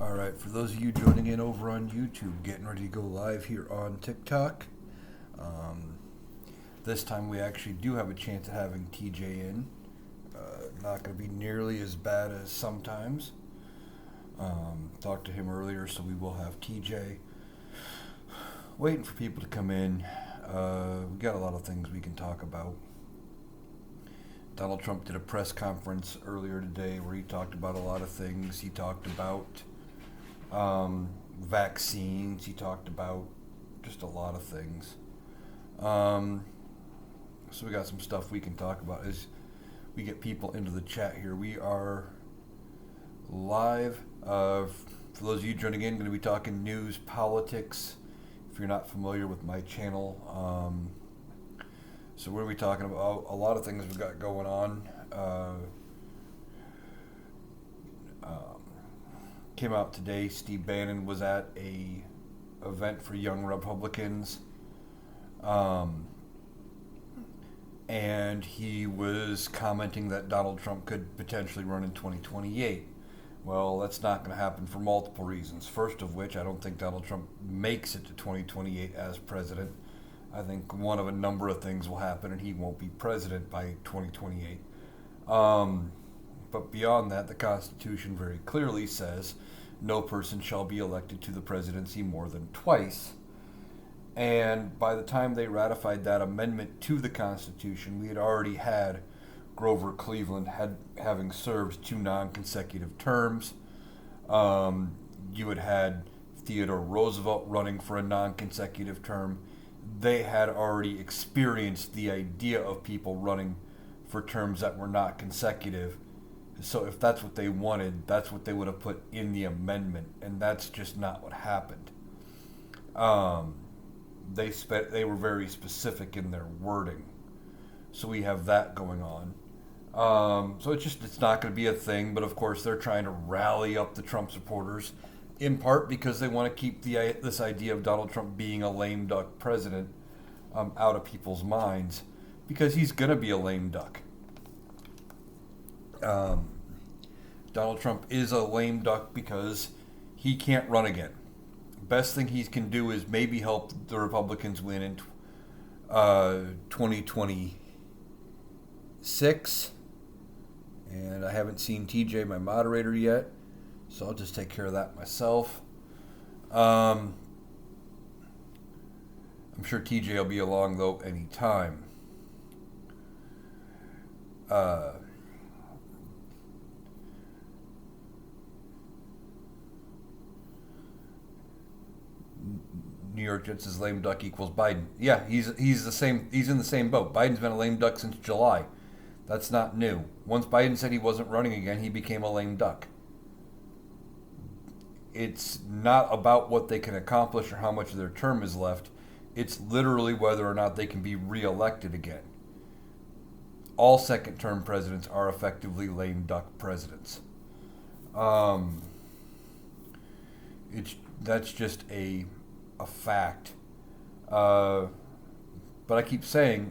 All right, for those of you joining in over on YouTube, getting ready to go live here on TikTok. Um, this time we actually do have a chance of having TJ in. Not going to be nearly as bad as sometimes. Talked to him earlier, so we will have TJ. Waiting for people to come in. We got a lot of things we can talk about. Donald Trump did a press conference earlier today where he talked about a lot of things. He talked about vaccines. He talked about just a lot of things. So we got some stuff we can talk about as we get people into the chat here. We are live. For those of you joining in, going to be talking news, politics. If you're not familiar with my channel, so what are we talking about? A lot of things we've got going on. Came out today. Steve Bannon was at a event for young Republicans, and he was commenting that Donald Trump could potentially run in 2028. Well, that's not going to happen for multiple reasons. First of which, I don't think Donald Trump makes it to 2028 as president. I think one of a number of things will happen, and he won't be president by 2028. But beyond that, the Constitution very clearly says no person shall be elected to the presidency more than twice. And by the time they ratified that amendment to the Constitution, we had already had Grover Cleveland having served 2 non-consecutive terms. You had Theodore Roosevelt running for a non-consecutive term. They had already experienced the idea of people running for terms that were not consecutive. So if that's what they wanted, that's what they would have put in the amendment, and that's just not what happened. They were very specific in their wording, so we have that going on. So it's not going to be a thing, but of course they're trying to rally up the Trump supporters, in part because they want to keep this idea of Donald Trump being a lame duck president out of people's minds, because he's going to be a lame duck. Donald Trump is a lame duck because he can't run again. Best thing he can do is maybe help the Republicans win in 2026. And I haven't seen TJ, my moderator, yet, so I'll just take care of that myself. I'm sure TJ will be along, though, anytime. New York Jets is lame duck equals Biden. Yeah, he's the same. He's in the same boat. Biden's been a lame duck since July. That's not new. Once Biden said he wasn't running again, he became a lame duck. It's not about what they can accomplish or how much of their term is left. It's literally whether or not they can be reelected again. All second-term presidents are effectively lame duck presidents. That's just a fact. But I keep saying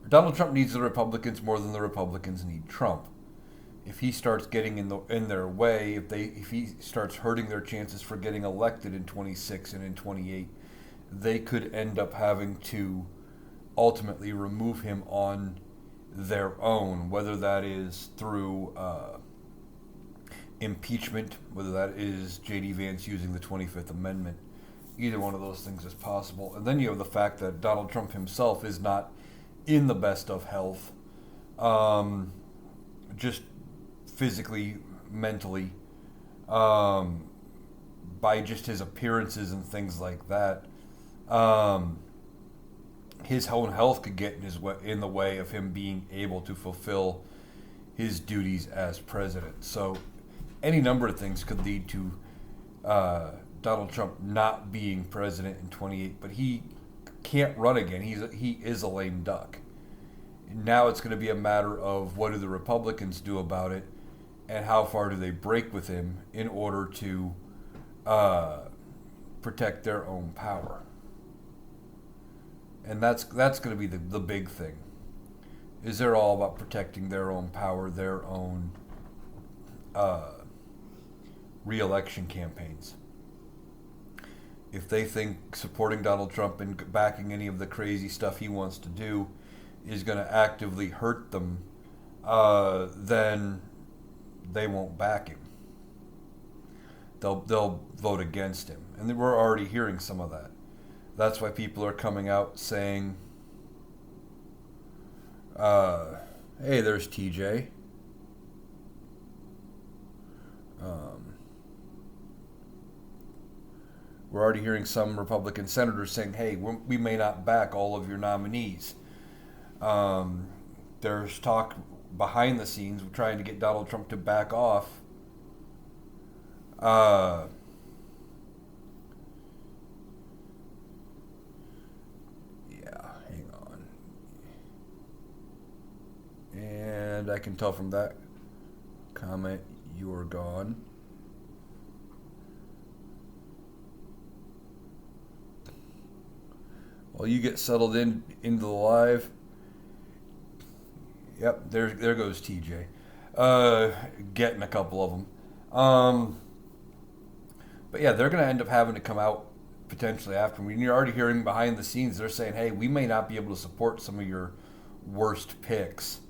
Donald Trump needs the Republicans more than the Republicans need Trump. If he starts getting in their way, if he starts hurting their chances for getting elected in 26 and in 28, they could end up having to ultimately remove him on their own, whether that is through impeachment, whether that is J.D. Vance using the 25th Amendment. Either one of those things is possible. And then you have the fact that Donald Trump himself is not in the best of health, just physically, mentally, by just his appearances and things like that. His own health could get in the way of him being able to fulfill his duties as president. So any number of things could lead to Donald Trump not being president in 28, but he can't run again. He is a lame duck. Now it's going to be a matter of what do the Republicans do about it, and how far do they break with him in order to protect their own power. And that's going to be the big thing. Is they're all about protecting their own power, their own re-election campaigns. If they think supporting Donald Trump and backing any of the crazy stuff he wants to do is going to actively hurt them, then they won't back him. They'll vote against him, and we're already hearing some of that. That's why people are coming out saying, "Hey, there's TJ." We're already hearing some Republican senators saying, "Hey, we may not back all of your nominees." There's talk behind the scenes of trying to get Donald Trump to back off. Yeah, hang on. And I can tell from that comment you are gone. While you get settled into the live. Yep, there goes TJ. Getting a couple of them. But yeah, they're going to end up having to come out potentially after. I mean, you're already hearing behind the scenes, they're saying, "Hey, we may not be able to support some of your worst picks."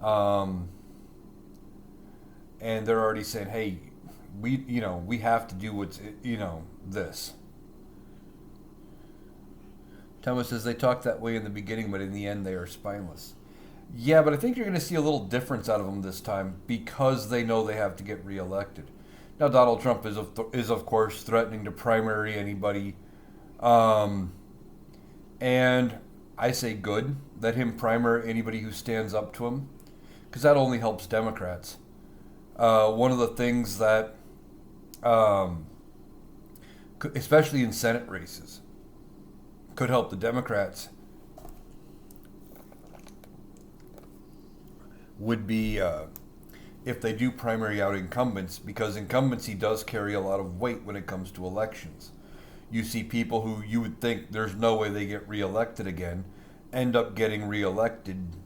And they're already saying, "Hey, we have to do what's, this." Thomas says they talk that way in the beginning, but in the end they are spineless. Yeah, but I think you're going to see a little difference out of them this time because they know they have to get reelected. Now, Donald Trump is of course threatening to primary anybody, and I say good that him primary anybody who stands up to him, because that only helps Democrats. One of the things that, especially in Senate races, could help the Democrats would be if they do primary out incumbents, because incumbency does carry a lot of weight when it comes to elections. You see people who you would think there's no way they get reelected again end up getting reelected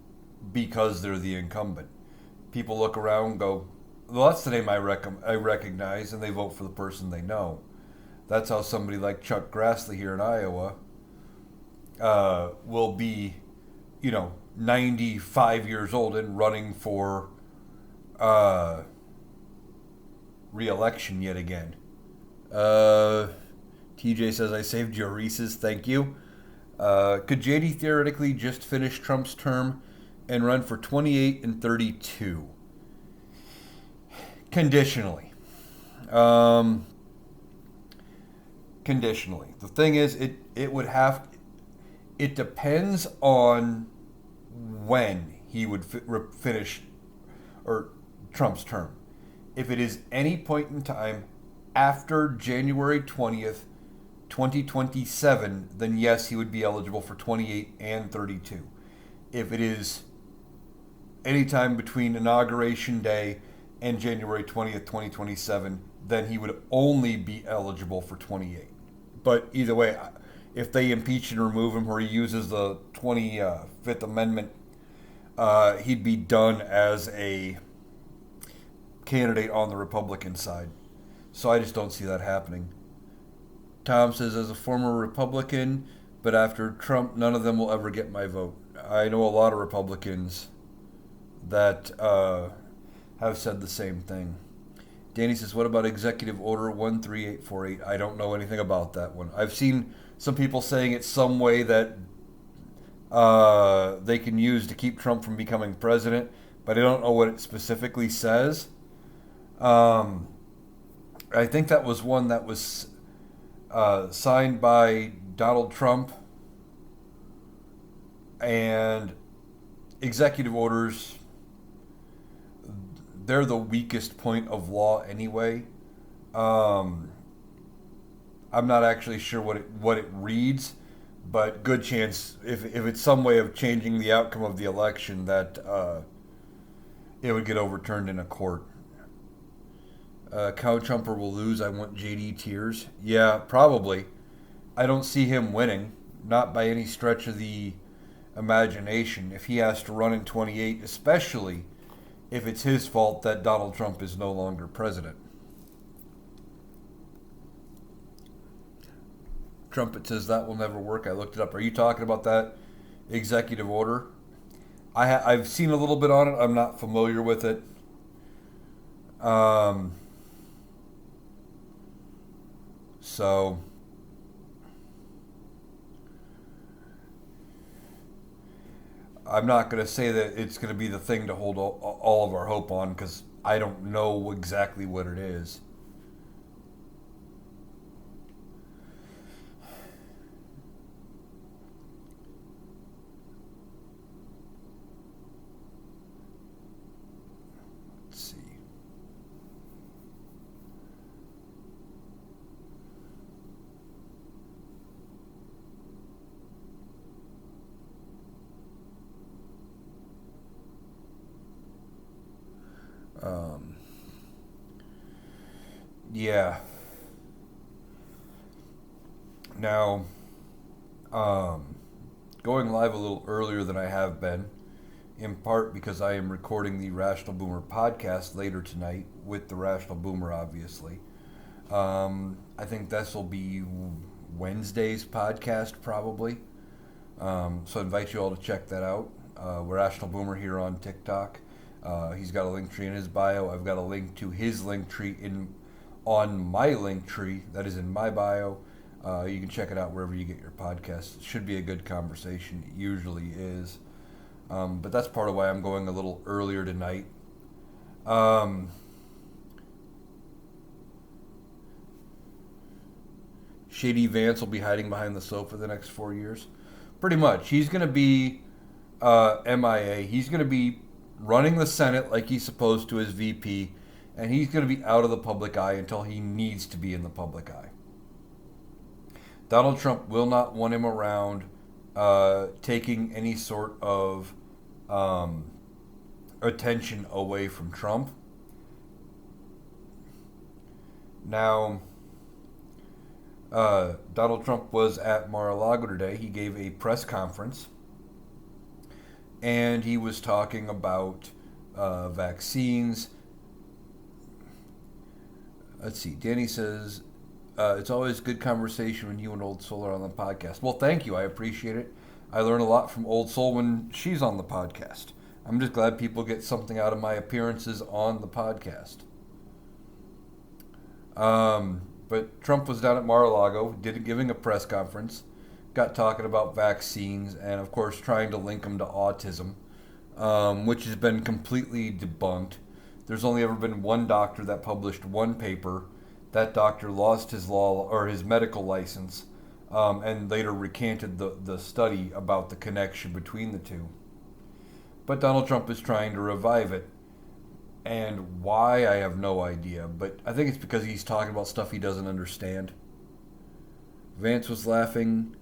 because they're the incumbent. People look around and go, "Well, that's the name I recognize," and they vote for the person they know. That's how somebody like Chuck Grassley here in Iowa will be, 95 years old and running for re-election yet again. TJ says, "I saved your Reese's, thank you." Could JD theoretically just finish Trump's term and run for 28 and 32? Conditionally. Conditionally. The thing is, it would have... It depends on when he would finish Trump's term. If it is any point in time after January 20th, 2027, then yes, he would be eligible for 28 and 32. If it is any time between Inauguration Day and January 20th, 2027, then he would only be eligible for 28. But either way, if they impeach and remove him or he uses the 25th Amendment, he'd be done as a candidate on the Republican side. So I just don't see that happening. Tom says, as a former Republican, but after Trump, none of them will ever get my vote. I know a lot of Republicans that have said the same thing. Danny says, what about Executive Order 13848? I don't know anything about that one. I've seen some people saying it's some way that they can use to keep Trump from becoming president, but I don't know what it specifically says. I think that was one that was signed by Donald Trump, and executive orders, they're the weakest point of law anyway. I'm not actually sure what it reads, but good chance if it's some way of changing the outcome of the election that it would get overturned in a court. Cow Trumper will lose. I want JD tears. Yeah, probably. I don't see him winning, not by any stretch of the imagination. If he has to run in 28, especially if it's his fault that Donald Trump is no longer president. Trumpet says that will never work. I looked it up. Are you talking about that executive order? I've seen a little bit on it. I'm not familiar with it. So I'm not going to say that it's going to be the thing to hold all of our hope on because I don't know exactly what it is. Let's see. Yeah. Now, going live a little earlier than I have been, in part because I am recording the Rational Boomer podcast later tonight with the Rational Boomer, obviously. I think this will be Wednesday's podcast, probably. So I invite you all to check that out. Rational Boomer here on TikTok. He's got a link tree in his bio. I've got a link to his link tree on my link tree that is in my bio. You can check it out wherever you get your podcasts. It should be a good conversation. It usually is. But that's part of why I'm going a little earlier tonight. Shady Vance will be hiding behind the sofa the next 4 years. Pretty much. He's going to be MIA. He's going to be running the Senate like he's supposed to as VP, and he's going to be out of the public eye until he needs to be in the public eye. Donald Trump will not want him around taking any sort of attention away from Trump. Now, Donald Trump was at Mar-a-Lago today. He gave a press conference, and he was talking about vaccines. Let's see. Danny says, it's always good conversation when you and Old Soul are on the podcast. Well, thank you. I appreciate it. I learn a lot from Old Soul when she's on the podcast. I'm just glad people get something out of my appearances on the podcast. But Trump was down at Mar-a-Lago, giving a press conference, got talking about vaccines, and of course trying to link them to autism, which has been completely debunked. There's only ever been one doctor that published one paper. That doctor lost his his medical license, and later recanted the study about the connection between the two. But Donald Trump is trying to revive it. And why, I have no idea. But I think it's because he's talking about stuff he doesn't understand. Vance was laughing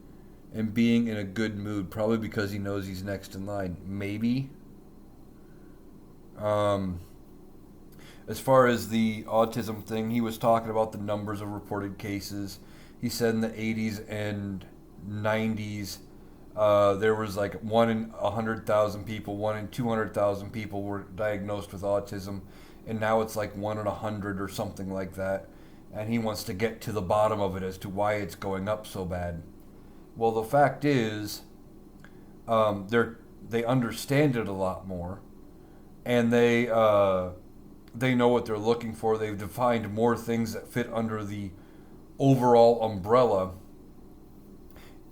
and being in a good mood, probably because he knows he's next in line. Maybe. As far as the autism thing, he was talking about the numbers of reported cases. He said in the 80s and 90s, there was like 1 in 100,000 people, 1 in 200,000 people were diagnosed with autism, and now it's like 1 in 100 or something like that. And he wants to get to the bottom of it as to why it's going up so bad. Well, the fact is, they understand it a lot more, and they know what they're looking for. They've defined more things that fit under the overall umbrella.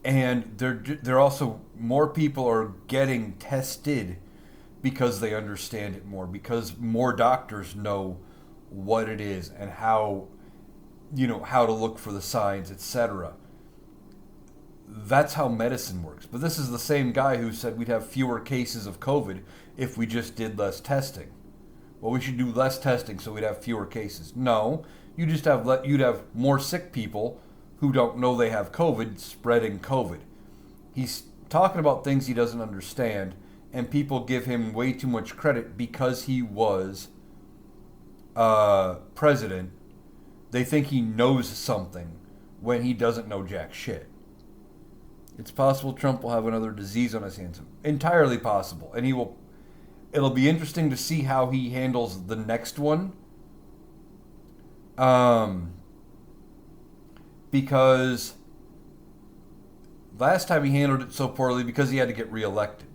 And they're also, more people are getting tested because they understand it more, because more doctors know what it is and how to look for the signs, etc. That's how medicine works. But this is the same guy who said we'd have fewer cases of COVID if we just did less testing. Well, we should do less testing so we'd have fewer cases. No, you'd have more sick people who don't know they have COVID spreading COVID. He's talking about things he doesn't understand, and people give him way too much credit because he was president. They think he knows something when he doesn't know jack shit. It's possible Trump will have another disease on his hands. Entirely possible. And it'll be interesting to see how he handles the next one. Because last time he handled it so poorly because he had to get reelected,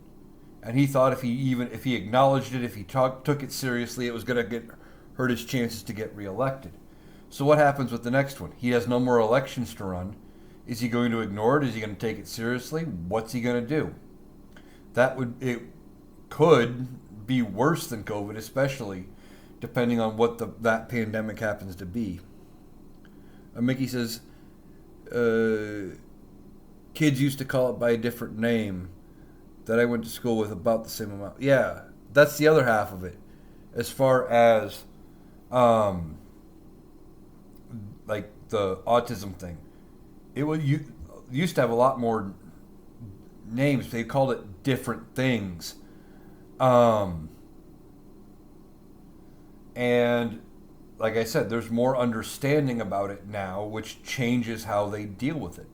and he thought if he acknowledged it, if he took it seriously, it was going to get hurt his chances to get reelected. So what happens with the next one? He has no more elections to run. Is he going to ignore it? Is he going to take it seriously? What's he going to do? It could be worse than COVID, especially depending on what that pandemic happens to be. Mickey says, kids used to call it by a different name that I went to school with about the same amount. Yeah, that's the other half of it. As far as like the autism thing, you used to have a lot more names. They called it different things, and like I said, there's more understanding about it now, which changes how they deal with it.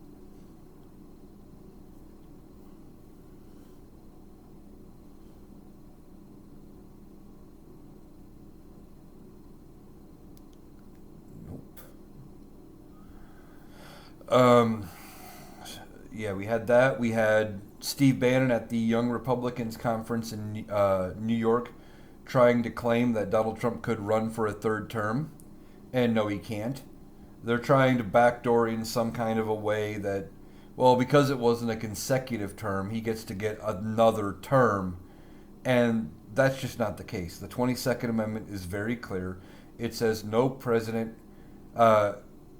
Um, yeah, we had that. We had Steve Bannon at the Young Republicans conference in New York trying to claim that Donald Trump could run for a third term. And no, he can't. They're trying to backdoor in some kind of a way that, well, because it wasn't a consecutive term, he gets to get another term. And that's just not the case. The 22nd Amendment is very clear. It says uh,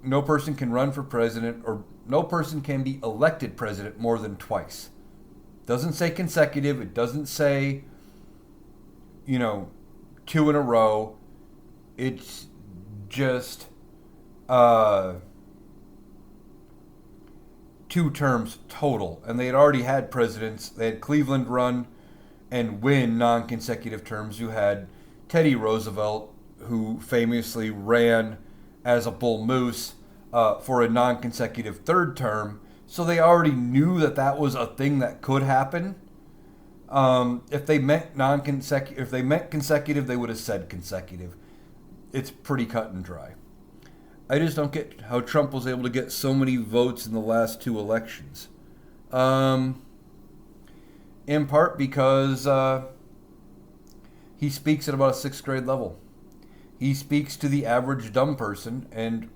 no person can run for president, or no person can be elected president more than twice. Doesn't say consecutive. It doesn't say, you know, two in a row. It's just two terms total. And they had already had presidents. They had Cleveland run and win non-consecutive terms. You had Teddy Roosevelt, who famously ran as a bull moose for a non-consecutive third term. So they already knew that that was a thing that could happen. If they meant if they meant consecutive, they would have said consecutive. It's pretty cut and dry. I just don't get how Trump was able to get so many votes in the last two elections. In part because he speaks at about a sixth grade level. He speaks to the average dumb person, and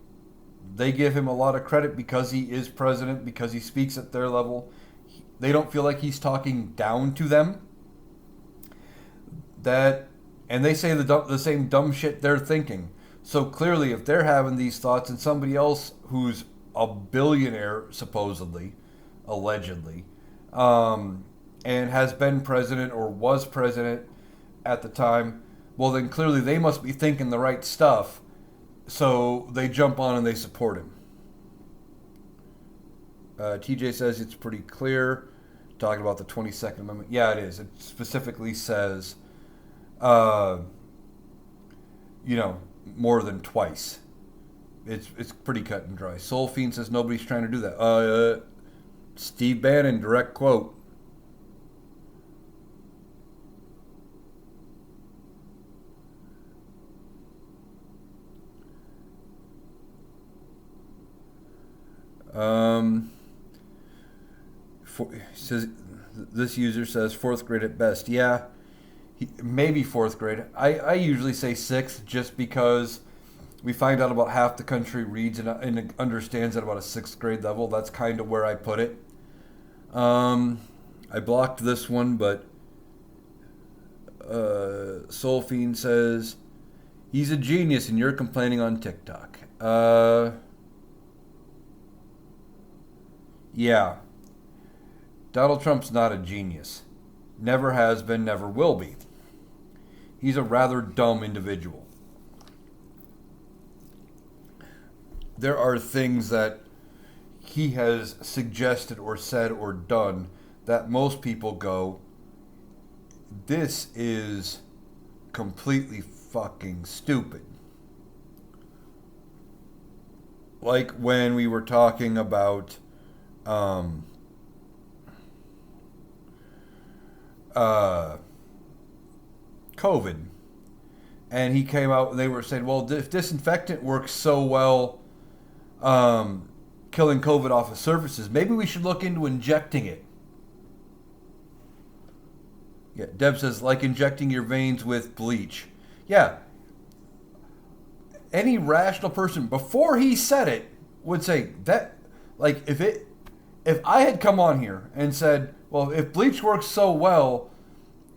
they give him a lot of credit because he is president, because he speaks at their level. They don't feel like he's talking down to them. And they say the same dumb shit they're thinking. So clearly, if they're having these thoughts, and somebody else who's a billionaire, supposedly, allegedly, and has been president or was president at the time, well, then clearly they must be thinking the right stuff. So they jump on and they support him. TJ says it's pretty clear. Talking about the 22nd Amendment. Yeah, it is. It specifically says, more than twice. It's pretty cut and dry. Soul Fiend says nobody's trying to do that. Steve Bannon, direct quote. Says this user says fourth grade at best. Yeah, maybe fourth grade. I usually say sixth, just because we find out about half the country reads and understands at about a sixth grade level. That's kind of where I put it. I blocked this one, but Soul Fiend says he's a genius and you're complaining on TikTok. Yeah. Donald Trump's not a genius. Never has been, never will be. He's a rather dumb individual. There are things that he has suggested or said or done that most people go, this is completely fucking stupid. Like when we were talking about COVID, and he came out and they were saying, well, if disinfectant works so well, killing COVID off of surfaces. Maybe we should look into injecting it. Yeah, Deb says, like injecting your veins with bleach. Yeah. Any rational person, before he said it, would say that, like, if I had come on here and said, well, if bleach works so well,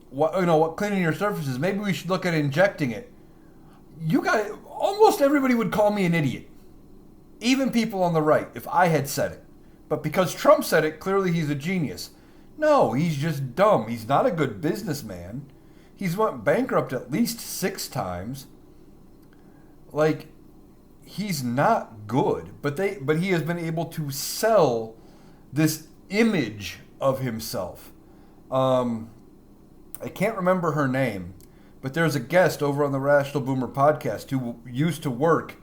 what cleaning your surfaces, maybe we should look at injecting it. Almost everybody would call me an idiot. Even people on the right, if I had said it. But because Trump said it, clearly he's a genius. No, he's just dumb. He's not a good businessman. He's went bankrupt at least 6 times. Like, he's not good. But he has been able to sell this image of himself. I can't remember her name, but there's a guest over on the Rational Boomer podcast who used to work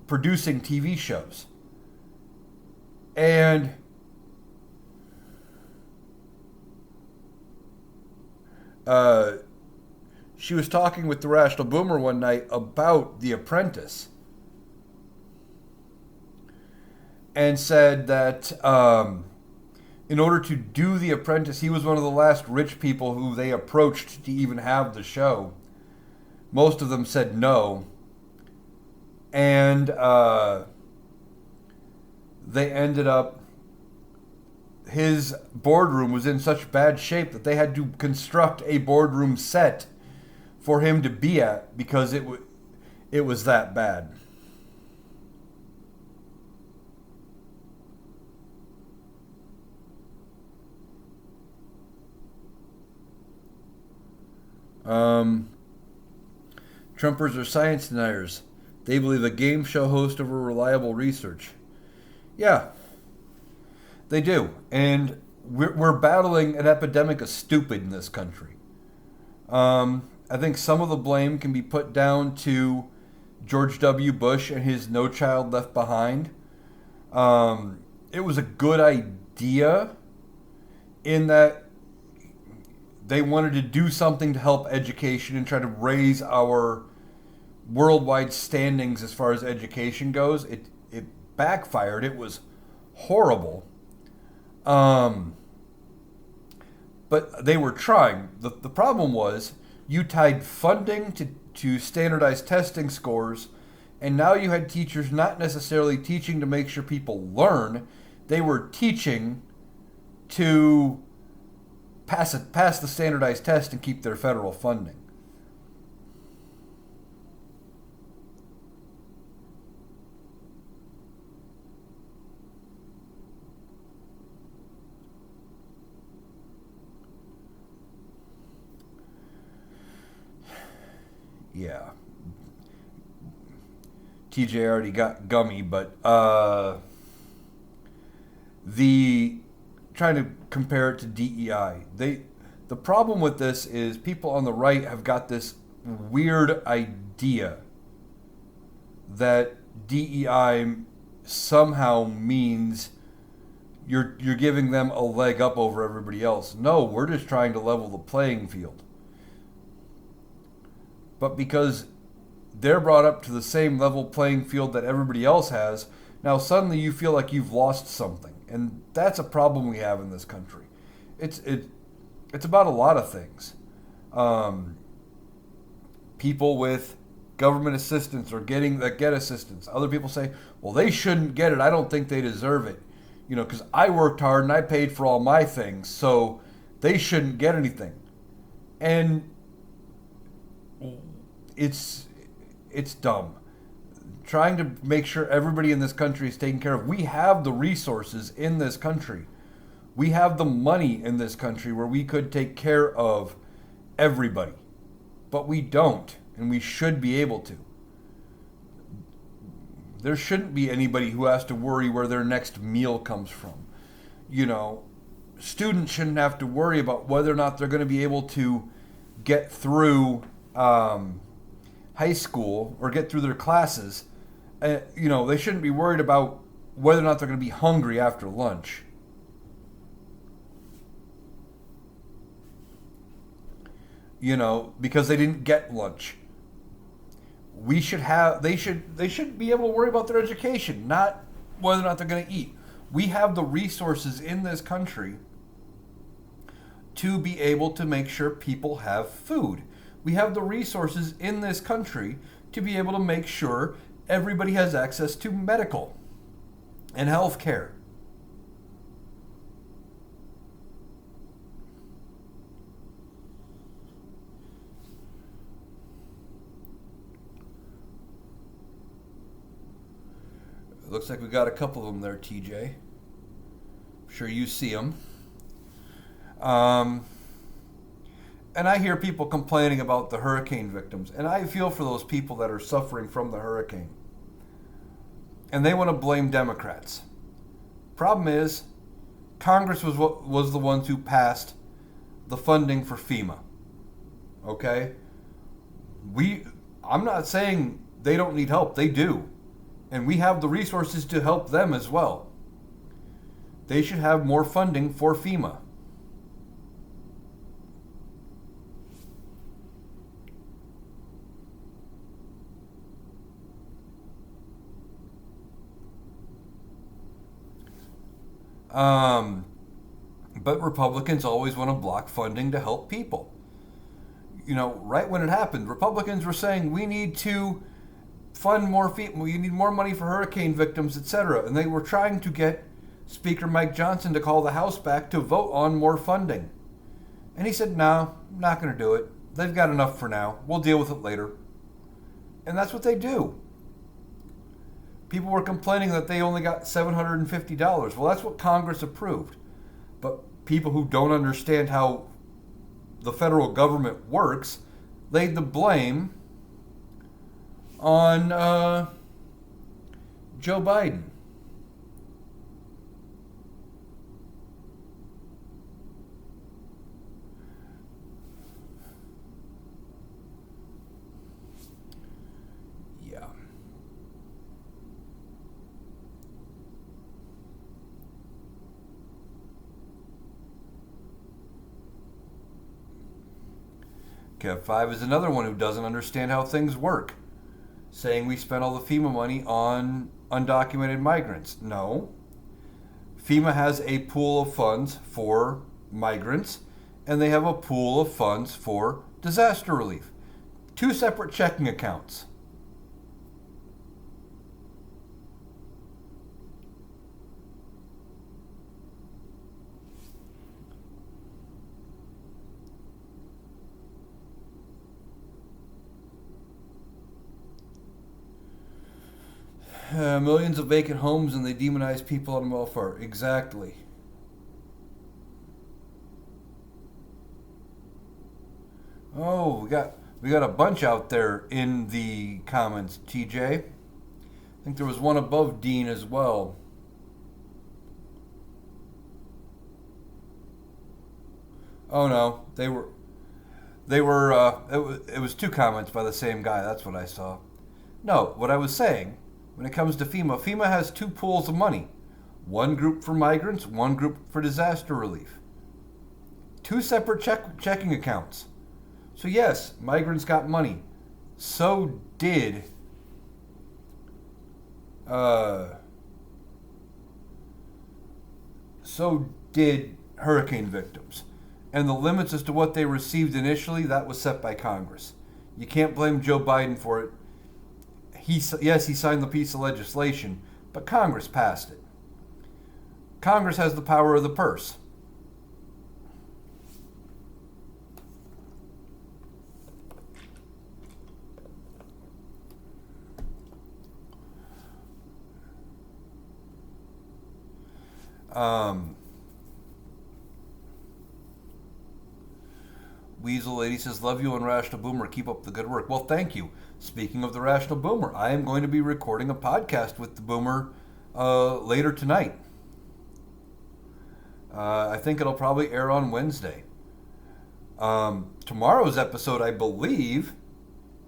producing TV shows. And she was talking with the Rational Boomer one night about The Apprentice, and said that in order to do The Apprentice, he was one of the last rich people who they approached to even have the show. Most of them said no. And they ended up, his boardroom was in such bad shape that they had to construct a boardroom set for him to be at because it was that bad. Trumpers are science deniers. They believe a game show host over reliable research. Yeah, they do. And we're battling an epidemic of stupid in this country. I think some of the blame can be put down to George W. Bush and his No Child Left Behind. It was a good idea in that they wanted to do something to help education and try to raise our worldwide standings as far as education goes. It backfired. It was horrible. But they were trying. The problem was you tied funding to standardized testing scores, and now you had teachers not necessarily teaching to make sure people learn. They were teaching to pass the standardized test and keep their federal funding. Yeah. TJ already got gummy, but trying to compare it to DEI. The problem with this is people on the right have got this weird idea that DEI somehow means you're giving them a leg up over everybody else. No, we're just trying to level the playing field. But because they're brought up to the same level playing field that everybody else has, now suddenly you feel like you've lost something. And that's a problem we have in this country. It's about a lot of things. People with government assistance or get assistance. Other people say, well, they shouldn't get it. I don't think they deserve it. Because I worked hard and I paid for all my things, so they shouldn't get anything. And it's dumb. Trying to make sure everybody in this country is taken care of. We have the resources in this country. We have the money in this country where we could take care of everybody. But we don't, and we should be able to. There shouldn't be anybody who has to worry where their next meal comes from. Students shouldn't have to worry about whether or not they're going to be able to get through high school or get through their classes. They shouldn't be worried about whether or not they're going to be hungry after lunch. Because they didn't get lunch. They should be able to worry about their education, not whether or not they're going to eat. We have the resources in this country to be able to make sure people have food. We have the resources in this country to be able to make sure everybody has access to medical and health care. It looks like we got a couple of them there, TJ. I'm sure you see them. And I hear people complaining about the hurricane victims, and I feel for those people that are suffering from the hurricane. And they want to blame Democrats. Problem is, Congress was the ones who passed the funding for FEMA. Okay? I'm not saying they don't need help. They do. And we have the resources to help them as well. They should have more funding for FEMA. But Republicans always want to block funding to help people. You know, right when it happened, Republicans were saying we need to fund more FEMA, we need more money for hurricane victims, etc. And they were trying to get Speaker Mike Johnson to call the House back to vote on more funding. And he said, no, I'm not going to do it. They've got enough for now. We'll deal with it later. And that's what they do. People were complaining that they only got $750. Well, that's what Congress approved. But people who don't understand how the federal government works laid the blame on Joe Biden. Yeah. Kev 5 is another one who doesn't understand how things work, saying we spent all the FEMA money on undocumented migrants. No. FEMA has a pool of funds for migrants, and they have a pool of funds for disaster relief. Two separate checking accounts. Millions of vacant homes, and they demonize people on welfare. Exactly. Oh, we got a bunch out there in the comments, TJ. I think there was one above Dean as well. Oh no, it was two comments by the same guy. That's what I saw. No, what I was saying, when it comes to FEMA, FEMA has two pools of money. One group for migrants, one group for disaster relief. Two separate checking accounts. So yes, migrants got money. So did hurricane victims. And the limits as to what they received initially, that was set by Congress. You can't blame Joe Biden for it. He signed the piece of legislation, but Congress passed it. Congress has the power of the purse. Weasel Lady says, love you and Rational Boomer. Keep up the good work. Well, thank you. Speaking of the Rational Boomer, I am going to be recording a podcast with the Boomer later tonight. I think it'll probably air on Wednesday. Tomorrow's episode, I believe,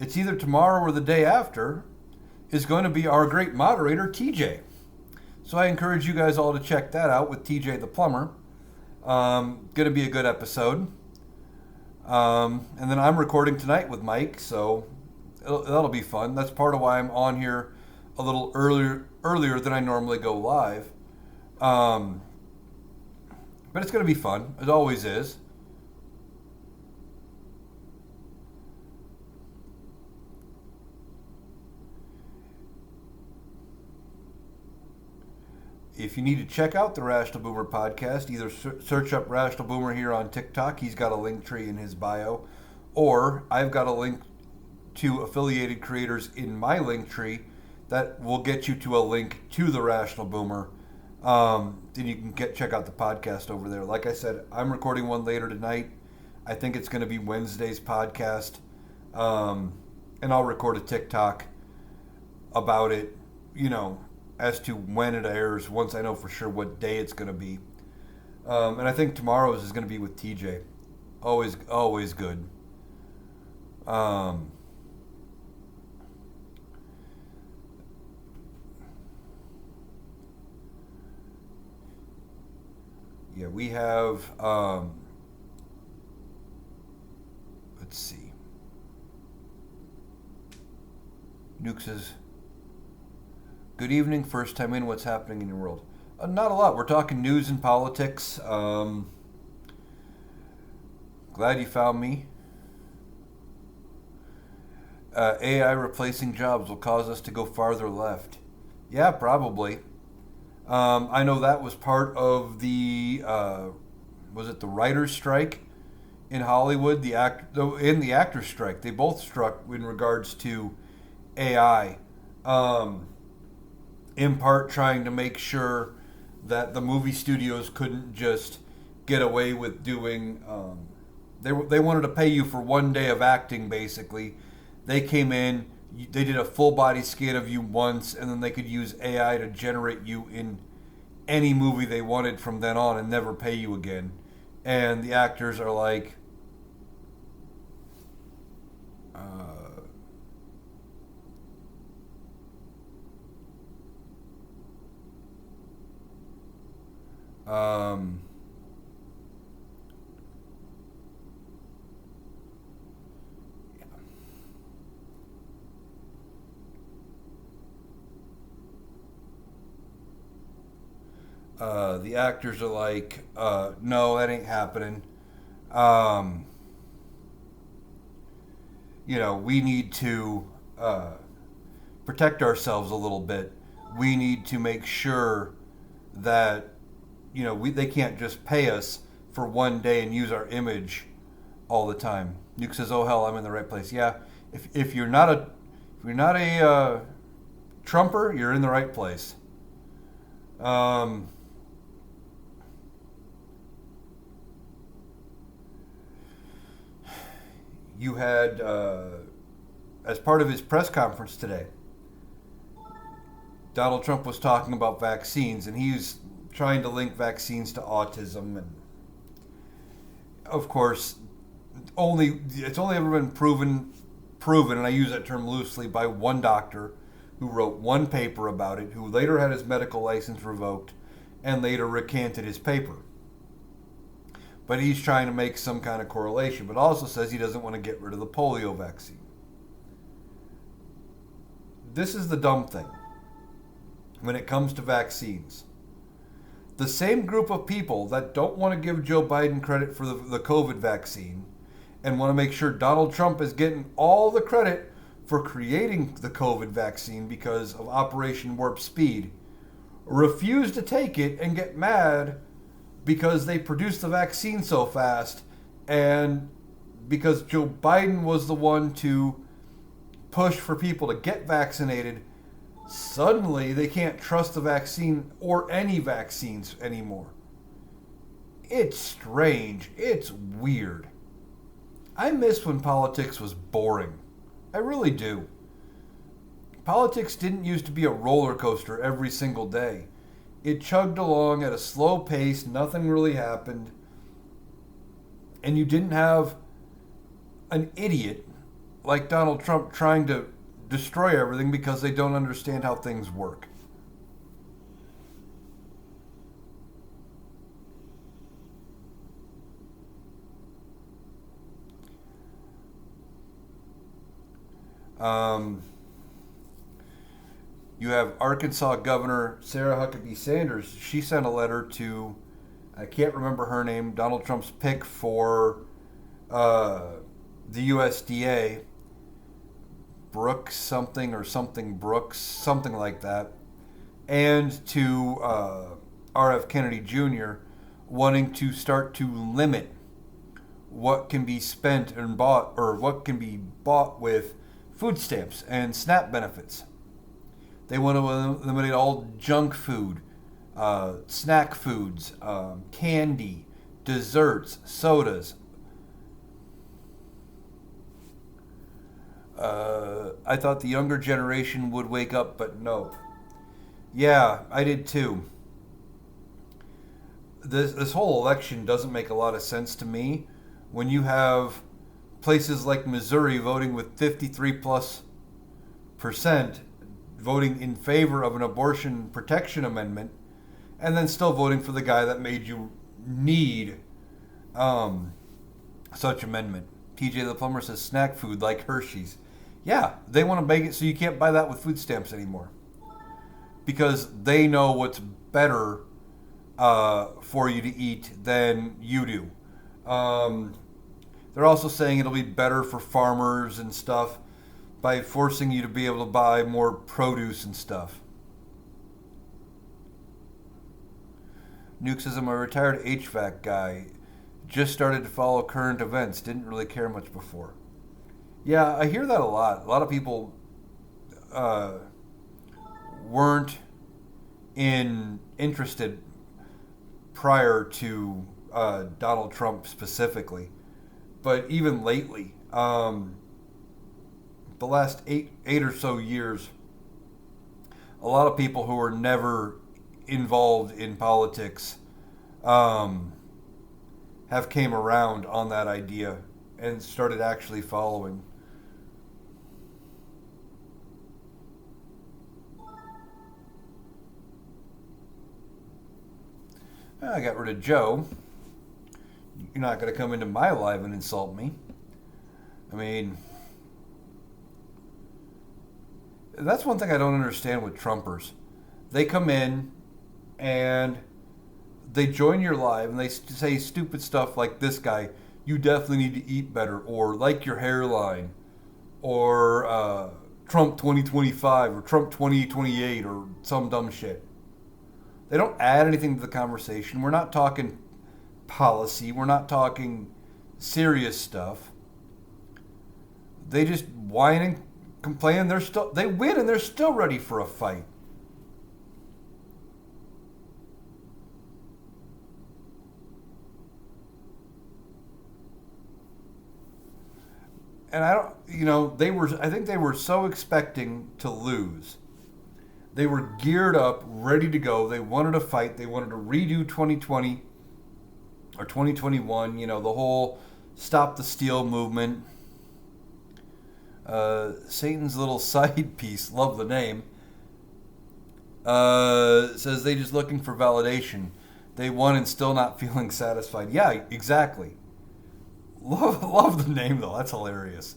it's either tomorrow or the day after, is going to be our great moderator, TJ. So I encourage you guys all to check that out with TJ the Plumber. Going to be a good episode. And then I'm recording tonight with Mike, so that'll be fun. That's part of why I'm on here a little earlier than I normally go live. Um, but it's going to be fun. It always is. If you need to check out the Rational Boomer podcast, either search up Rational Boomer here on TikTok. He's got a link tree in his bio. Or I've got a link to affiliated creators in my link tree that will get you to a link to the Rational Boomer. Then you can check out the podcast over there. Like I said, I'm recording one later tonight. I think it's going to be Wednesday's podcast. And I'll record a TikTok about it, as to when it airs once I know for sure what day it's going to be. And I think tomorrow's is going to be with TJ. Always good. Yeah, we have, let's see. Nuke says, good evening, first time in, what's happening in your world? Not a lot. We're talking news and politics. Glad you found me. AI replacing jobs will cause us to go farther left. Yeah, probably. I know that was part of the was it the writers' strike in Hollywood? In the actors' strike, they both struck in regards to AI. In part, trying to make sure that the movie studios couldn't just get away with doing. They wanted to pay you for one day of acting, basically. They came in, they did a full body scan of you once, and then they could use AI to generate you in any movie they wanted from then on and never pay you again. And the actors are like, um, the actors are like, no, that ain't happening. Um, we need to protect ourselves a little bit. We need to make sure that, they can't just pay us for one day and use our image all the time. Nuke says, oh hell, I'm in the right place. Yeah, if you're not a Trumper, you're in the right place. Um, you had, as part of his press conference today, Donald Trump was talking about vaccines, and he's trying to link vaccines to autism. And of course, it's only ever been proven, and I use that term loosely, by one doctor who wrote one paper about it, who later had his medical license revoked and later recanted his paper. But he's trying to make some kind of correlation, but also says he doesn't want to get rid of the polio vaccine. This is the dumb thing when it comes to vaccines. The same group of people that don't want to give Joe Biden credit for the COVID vaccine and want to make sure Donald Trump is getting all the credit for creating the COVID vaccine because of Operation Warp Speed refuse to take it and get mad because they produced the vaccine so fast and because Joe Biden was the one to push for people to get vaccinated. Suddenly they can't trust the vaccine or any vaccines anymore. It's strange. It's weird. I miss when politics was boring. I really do. Politics didn't used to be a roller coaster every single day. It chugged along at a slow pace, nothing really happened, and you didn't have an idiot like Donald Trump trying to destroy everything because they don't understand how things work. Um, You have Arkansas Governor Sarah Huckabee Sanders. She sent a letter to, I can't remember her name, Donald Trump's pick for the USDA, Brooks something or something Brooks, something like that, and to RF Kennedy Jr., wanting to start to limit what can be spent and bought, or what can be bought with food stamps and SNAP benefits. They want to eliminate all junk food, snack foods, candy, desserts, sodas. I thought the younger generation would wake up, but no. Yeah, I did too. This whole election doesn't make a lot of sense to me when you have places like Missouri voting with 53 plus percent voting in favor of an abortion protection amendment, and then still voting for the guy that made you need such amendment. TJ the Plumber says snack food like Hershey's. Yeah, they want to make it so you can't buy that with food stamps anymore, because they know what's better for you to eat than you do. They're also saying it'll be better for farmers and stuff by forcing you to be able to buy more produce and stuff. Nuke says, I'm a retired HVAC guy. Just started to follow current events. Didn't really care much before. Yeah, I hear that a lot. A lot of people weren't interested prior to Donald Trump specifically. But even lately, the last eight or so years, a lot of people who were never involved in politics have came around on that idea and started actually following. I got rid of Joe. You're not going to come into my live and insult me. I mean, that's one thing I don't understand with Trumpers. They come in and they join your live and they say stupid stuff like, this guy, you definitely need to eat better, or like your hairline, or Trump 2025, or Trump 2028, or some dumb shit. They don't add anything to the conversation. We're not talking policy. We're not talking serious stuff. They just whine and complain. They win and they're still ready for a fight. And I think they were so expecting to lose. They were geared up, ready to go. They wanted to fight. They wanted to redo 2020 or 2021, the whole Stop the Steal movement. Satan's Little Side Piece, love the name, says they just looking for validation. They won and still not feeling satisfied. Yeah, exactly. Love the name, though. That's hilarious.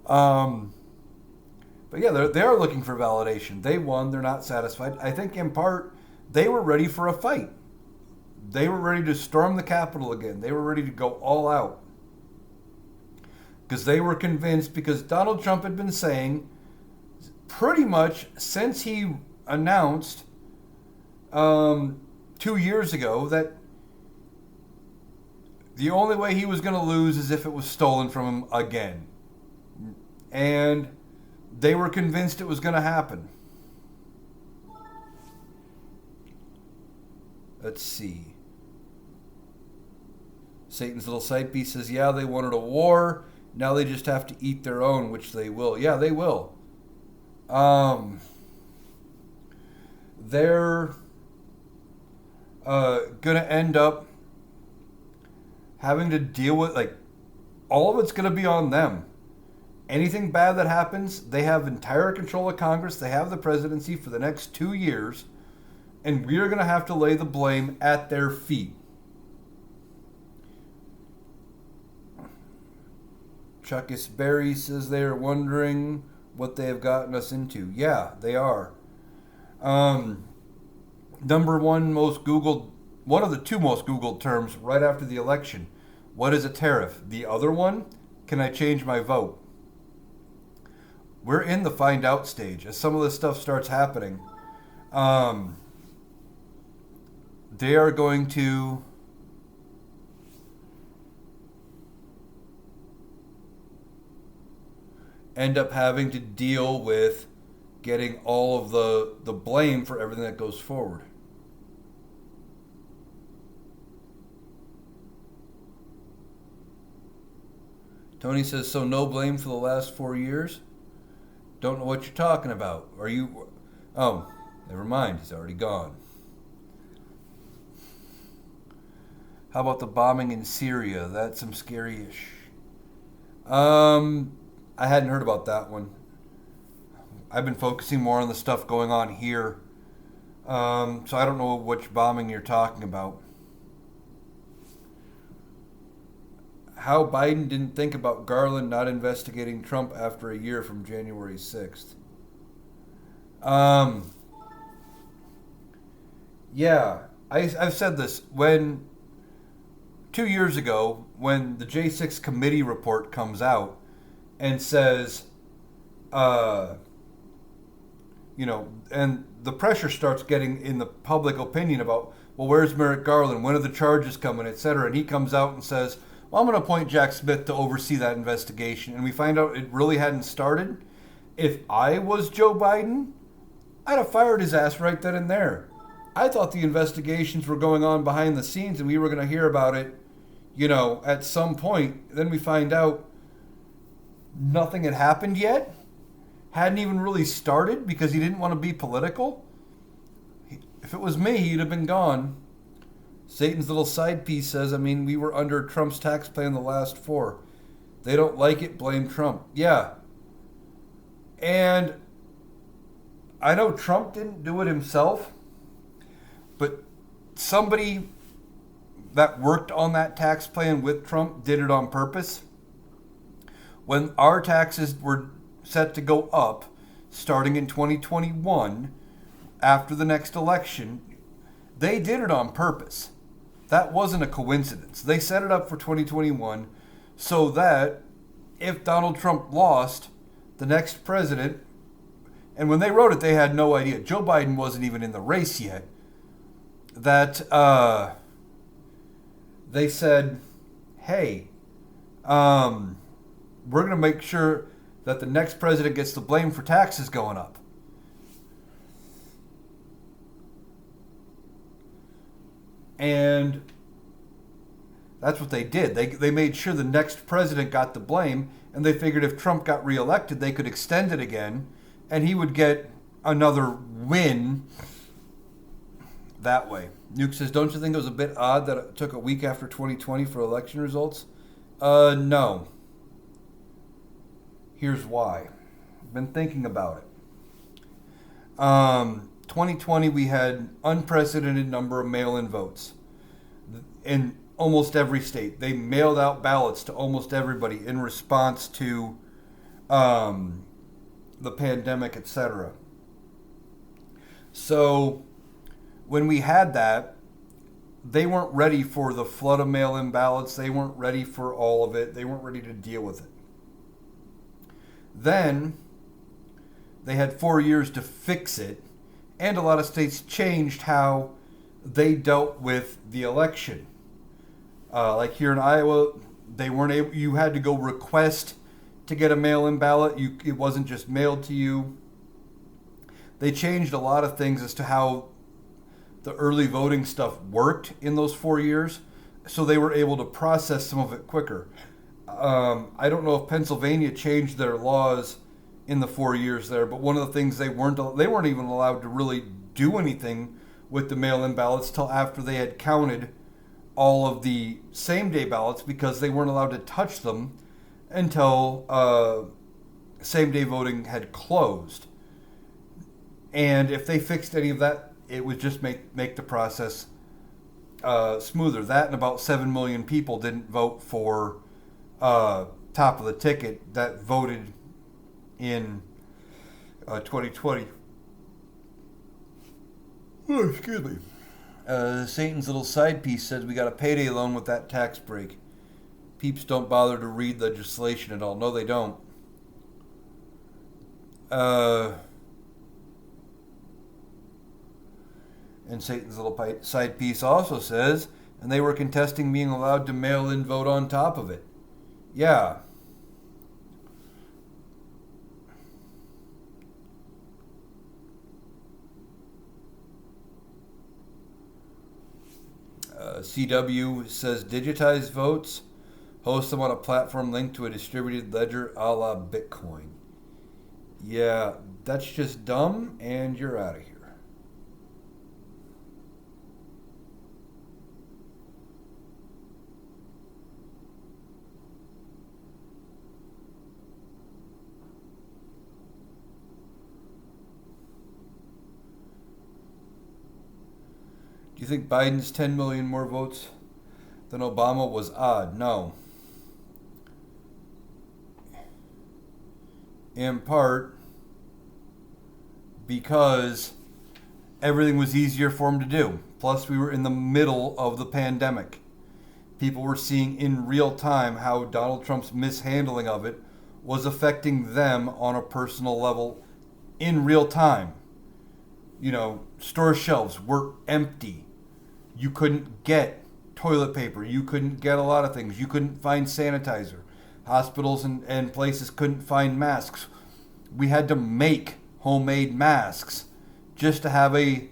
But yeah, they're looking for validation. They won. They're not satisfied. I think in part they were ready for a fight. They were ready to storm the Capitol again. They were ready to go all out. Because they were convinced, because Donald Trump had been saying pretty much since he announced 2 years ago that the only way he was going to lose is if it was stolen from him again. And they were convinced it was going to happen. Let's see. Satan's Little Side Piece says, yeah, they wanted a war. Now they just have to eat their own, which they will. Yeah, they will. They're going to end up having to deal with, all of it's going to be on them. Anything bad that happens, they have entire control of Congress. They have the presidency for the next 2 years. And we are going to have to lay the blame at their feet. Chuckus Berry says they are wondering what they have gotten us into. Yeah, they are. Um, Number one most Googled, one of the two most Googled terms right after the election. What is a tariff? The other one, can I change my vote? We're in the find out stage. As some of this stuff starts happening, um, they are going to end up having to deal with getting all of the blame for everything that goes forward. Tony says, so no blame for the last 4 years? Don't know what you're talking about. Are you. Oh, never mind. He's already gone. How about the bombing in Syria? That's some scary-ish. I hadn't heard about that one. I've been focusing more on the stuff going on here. So I don't know which bombing you're talking about. How Biden didn't think about Garland not investigating Trump after a year from January 6th. Yeah, I've said this. When 2 years ago, when the J6 committee report comes out and says, uh, and the pressure starts getting in the public opinion about, well, where's Merrick Garland? When are the charges coming, et cetera? And he comes out and says, well, I'm going to appoint Jack Smith to oversee that investigation. And we find out it really hadn't started. If I was Joe Biden, I'd have fired his ass right then and there. I thought the investigations were going on behind the scenes and we were going to hear about it, at some point. Then we find out nothing had happened yet. Hadn't even really started because he didn't want to be political. If it was me, he'd have been gone. Satan's little side piece says, we were under Trump's tax plan the last 4. They don't like it, blame Trump. Yeah. And I know Trump didn't do it himself, but somebody that worked on that tax plan with Trump did it on purpose. When our taxes were set to go up starting in 2021 after the next election, they did it on purpose. That wasn't a coincidence. They set it up for 2021 so that if Donald Trump lost, the next president, and when they wrote it, they had no idea. Joe Biden wasn't even in the race yet. That they said, hey, we're going to make sure that the next president gets the blame for taxes going up. And that's what they did. They made sure the next president got the blame, and they figured if Trump got reelected, they could extend it again, and he would get another win that way. Nuke says, don't you think it was a bit odd that it took a week after 2020 for election results? No. Here's why. I've been thinking about it. 2020, we had unprecedented number of mail-in votes in almost every state. They mailed out ballots to almost everybody in response to the pandemic, etc. So when we had that, they weren't ready for the flood of mail-in ballots. They weren't ready for all of it. They weren't ready to deal with it. Then they had 4 years to fix it, and a lot of states changed how they dealt with the election. Like here in Iowa, they weren't able. You had to go request to get a mail-in ballot. It wasn't just mailed to you. They changed a lot of things as to how the early voting stuff worked in those 4 years, so they were able to process some of it quicker. I don't know if Pennsylvania changed their laws in the 4 years there, but one of the things they weren't even allowed to really do anything with the mail-in ballots till after they had counted all of the same-day ballots, because they weren't allowed to touch them until same-day voting had closed. And if they fixed any of that, it would just make the process smoother. That and about 7 million people didn't vote for top of the ticket that voted in 2020. Oh, excuse me. Satan's little side piece says we got a payday loan with that tax break. Peeps don't bother to read legislation at all. No, they don't. And Satan's little side piece also says, and they were contesting being allowed to mail in vote on top of it. Yeah. CW says digitized votes, host them on a platform linked to a distributed ledger a la Bitcoin. Yeah, that's just dumb, and you're out of here. Do you think Biden's 10 million more votes than Obama was odd? No. In part because everything was easier for him to do. Plus, we were in the middle of the pandemic. People were seeing in real time how Donald Trump's mishandling of it was affecting them on a personal level in real time. You know, store shelves were empty. You couldn't get toilet paper. You couldn't get a lot of things. You couldn't find sanitizer. Hospitals and places couldn't find masks. We had to make homemade masks just to have a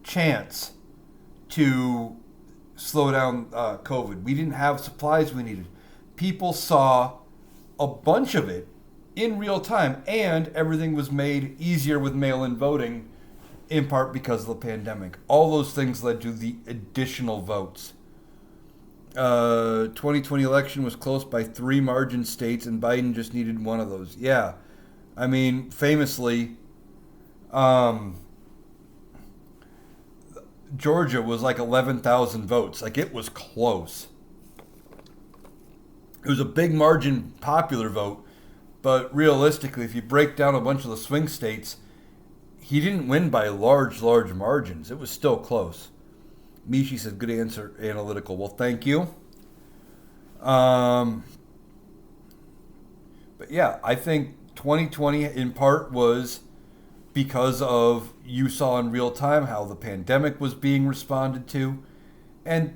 chance to slow down COVID. We didn't have supplies we needed. People saw a bunch of it in real time, and everything was made easier with mail-in voting, in part because of the pandemic. All those things led to the additional votes. 2020 election was close by 3 margin states, and Biden just needed one of those. Yeah, I mean, famously, Georgia was like 11,000 votes. Like, it was close. It was a big margin popular vote, but realistically, if you break down a bunch of the swing states, he didn't win by large margins. It was still close. Mishi said, good answer, analytical. Well, thank you. But yeah, I think 2020 in part was because of you saw in real time how the pandemic was being responded to. And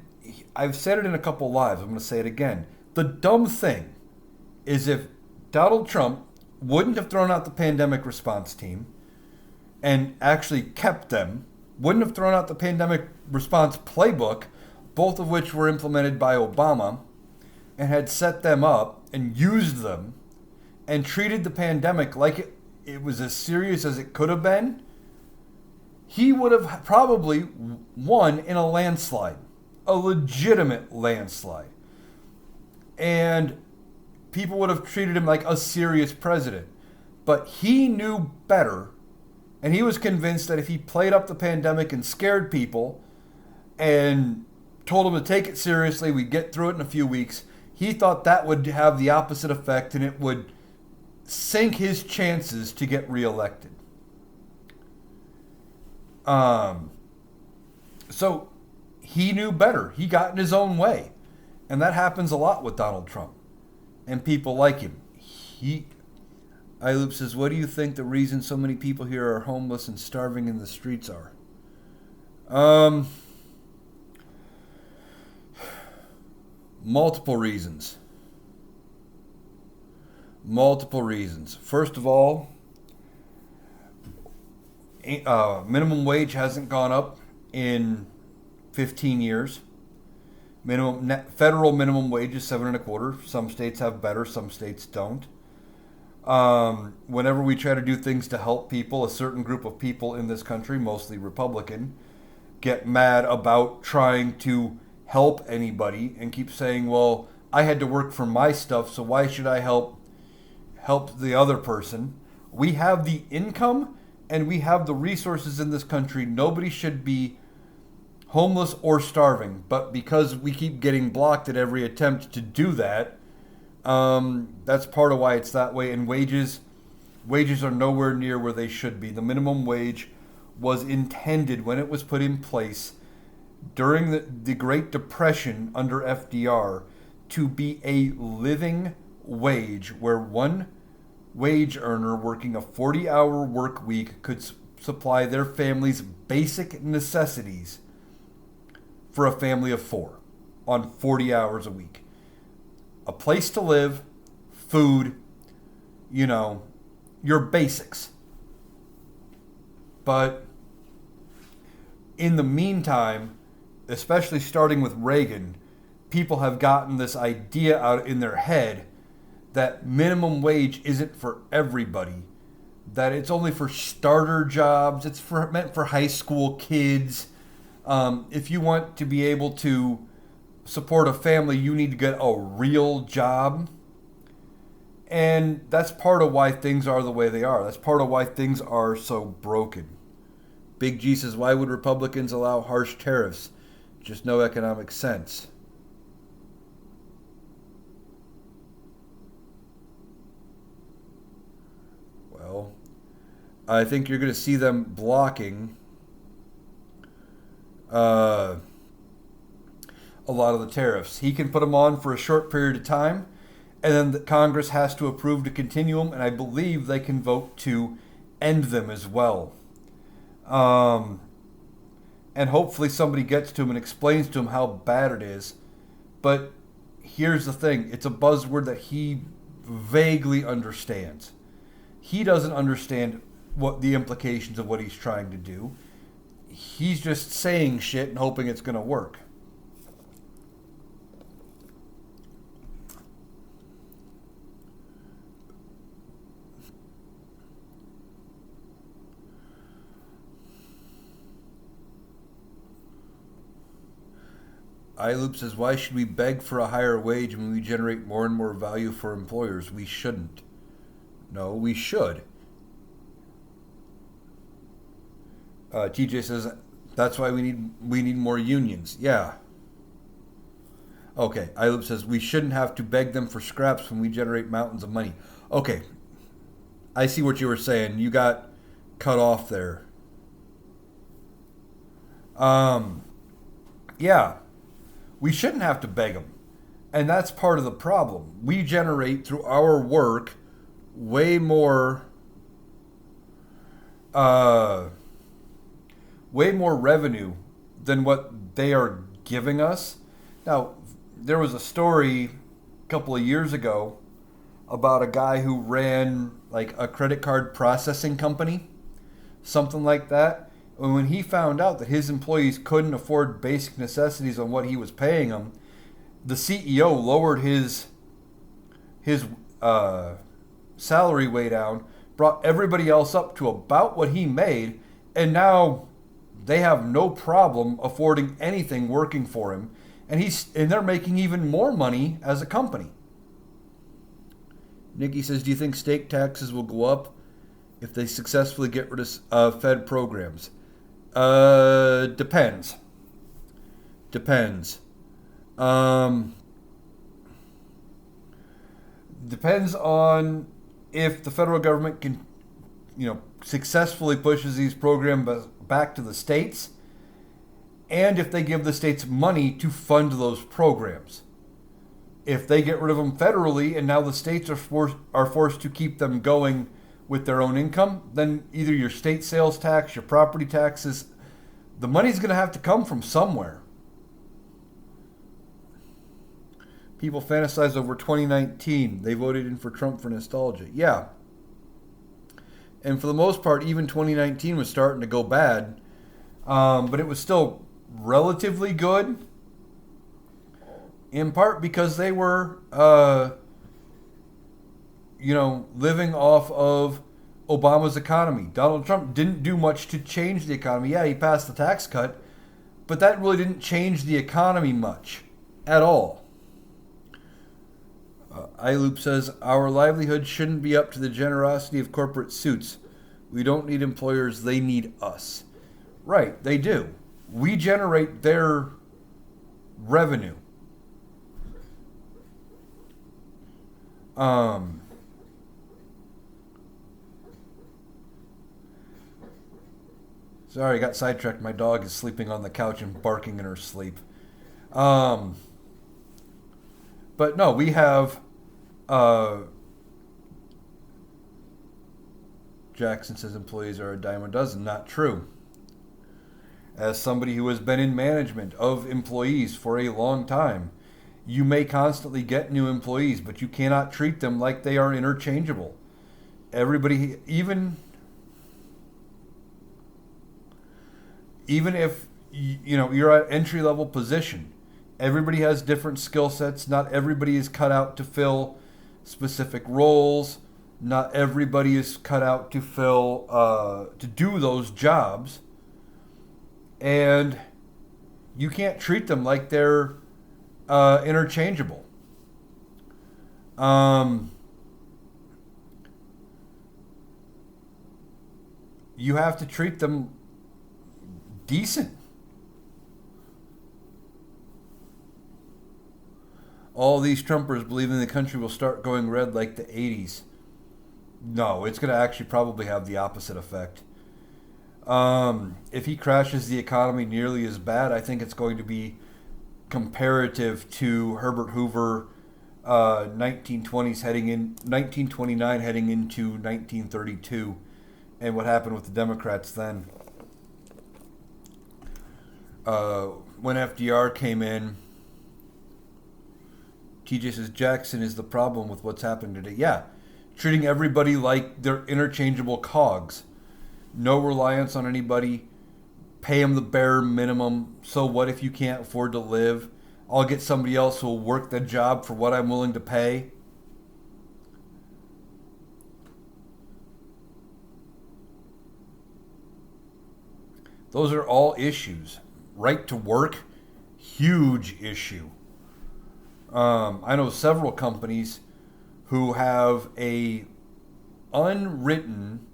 I've said it in a couple lives. I'm going to say it again. The dumb thing is if Donald Trump wouldn't have thrown out the pandemic response team and actually kept them, wouldn't have thrown out the pandemic response playbook, both of which were implemented by Obama, and had set them up and used them and treated the pandemic like it was as serious as it could have been, he would have probably won in a landslide, a legitimate landslide. And people would have treated him like a serious president. But he knew better, and he was convinced that if he played up the pandemic and scared people and told them to take it seriously, we'd get through it in a few weeks, he thought that would have the opposite effect and it would sink his chances to get reelected. So he knew better. He got in his own way. And that happens a lot with Donald Trump and people like him. iLoop says, what do you think the reason so many people here are homeless and starving in the streets are? Multiple reasons. First of all, minimum wage hasn't gone up in 15 years. Federal minimum wage is 7.25. Some states have better, some states don't. Whenever we try to do things to help people, a certain group of people in this country, mostly Republican, get mad about trying to help anybody and keep saying, well, I had to work for my stuff, so why should I help the other person? We have the income and we have the resources in this country. Nobody should be homeless or starving, but because we keep getting blocked at every attempt to do that, that's part of why it's that way. And wages Wages are nowhere near where they should be. The minimum wage was intended when it was put in place during the Great Depression under FDR to be a living wage where one wage earner working a 40-hour work week could supply their family's basic necessities for a family of four on 40 hours a week. A place to live, food, your basics. But in the meantime, especially starting with Reagan, people have gotten this idea out in their head that minimum wage isn't for everybody, that it's only for starter jobs, it's meant for high school kids. If you want to be able to support a family, you need to get a real job. And that's part of why things are the way they are. That's part of why things are so broken. Big G says, why would Republicans allow harsh tariffs? Just no economic sense. Well, I think you're going to see them blocking a lot of the tariffs. He can put them on for a short period of time, and then the Congress has to approve to continue them, and I believe they can vote to end them as well. And hopefully somebody gets to him and explains to him how bad it is. But here's the thing. It's a buzzword that he vaguely understands. He doesn't understand what the implications of what he's trying to do. He's just saying shit and hoping it's going to work. iLoop says, why should we beg for a higher wage when we generate more and more value for employers? We shouldn't. No, we should. TJ says, that's why we need more unions. Yeah. Okay, iLoop says, we shouldn't have to beg them for scraps when we generate mountains of money. Okay, I see what you were saying. You got cut off there. Yeah. We shouldn't have to beg them. And that's part of the problem. We generate through our work way more revenue than what they are giving us. Now, there was a story a couple of years ago about a guy who ran like a credit card processing company, something like that. And when he found out that his employees couldn't afford basic necessities on what he was paying them, the CEO lowered his salary way down, brought everybody else up to about what he made, and now they have no problem affording anything working for him, and they're making even more money as a company. Nikki says, do you think state taxes will go up if they successfully get rid of Fed programs? Depends. Depends on if the federal government can, successfully pushes these programs back to the states, and if they give the states money to fund those programs. If they get rid of them federally and now the states are forced to keep them going with their own income, then either your state sales tax, your property taxes, the money's going to have to come from somewhere. People fantasize over 2019. They voted in for Trump for nostalgia. Yeah. And for the most part, even 2019 was starting to go bad. But it was still relatively good. In part because they were, living off of Obama's economy. Donald Trump didn't do much to change the economy. Yeah, he passed the tax cut, but that really didn't change the economy much at all. iLoop says, our livelihood shouldn't be up to the generosity of corporate suits. We don't need employers, they need us. Right, they do. We generate their revenue. Sorry, I got sidetracked. My dog is sleeping on the couch and barking in her sleep. Um, but no, we have uh, Jackson says employees are a dime a dozen. Not true. As somebody who has been in management of employees for a long time, you may constantly get new employees, but you cannot treat them like they are interchangeable. Everybody, even if you're at entry level position, everybody has different skill sets. Not everybody is cut out to fill specific roles. Not everybody is cut out to fill to do those jobs, and you can't treat them like they're interchangeable. You have to treat them decent. All these Trumpers believing the country will start going red like the 80s. No, it's going to actually probably have the opposite effect. If he crashes the economy nearly as bad, I think it's going to be comparative to Herbert Hoover, 1929 heading into 1932, and what happened with the Democrats then. When FDR came in, TJ says Jackson is the problem with what's happening today. Yeah, treating everybody like they're interchangeable cogs. No reliance on anybody. Pay them the bare minimum. So what if you can't afford to live? I'll get somebody else who will work the job for what I'm willing to pay. Those are all issues. Right to work, huge issue. I know several companies who have a unwritten,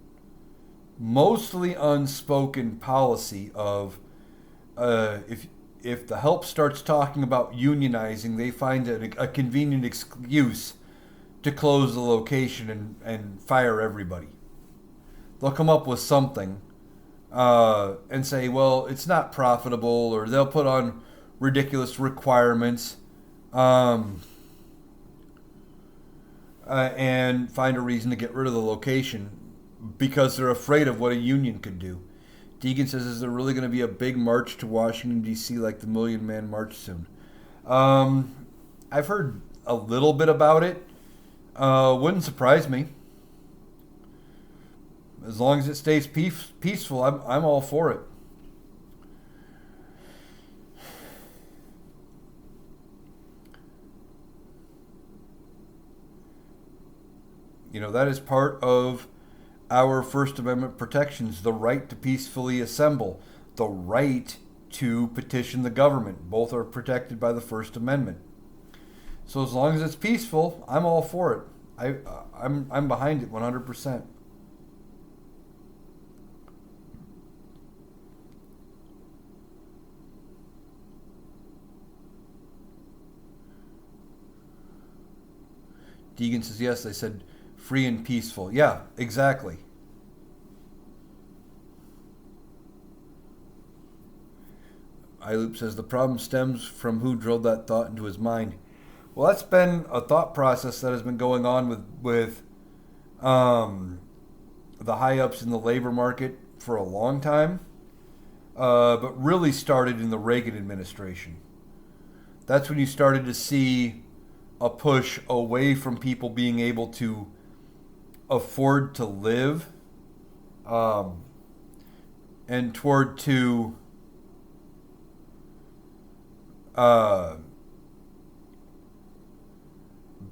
mostly unspoken policy of if the help starts talking about unionizing, they find a convenient excuse to close the location and fire everybody. They'll come up with something and say, well, it's not profitable, or they'll put on ridiculous requirements. And find a reason to get rid of the location because they're afraid of what a union could do. Deegan says, is there really going to be a big march to Washington, D.C. like the Million Man March soon? I've heard a little bit about it. Wouldn't surprise me. As long as it stays peaceful, I'm all for it. That is part of our First Amendment protections, the right to peacefully assemble, the right to petition the government. Both are protected by the First Amendment. So as long as it's peaceful, I'm all for it. I'm behind it 100%. Deegan says, yes, I said free and peaceful. Yeah, exactly. iLoop says the problem stems from who drilled that thought into his mind. Well, that's been a thought process that has been going on with the high-ups in the labor market for a long time, but really started in the Reagan administration. That's when you started to see a push away from people being able to afford to live, and toward to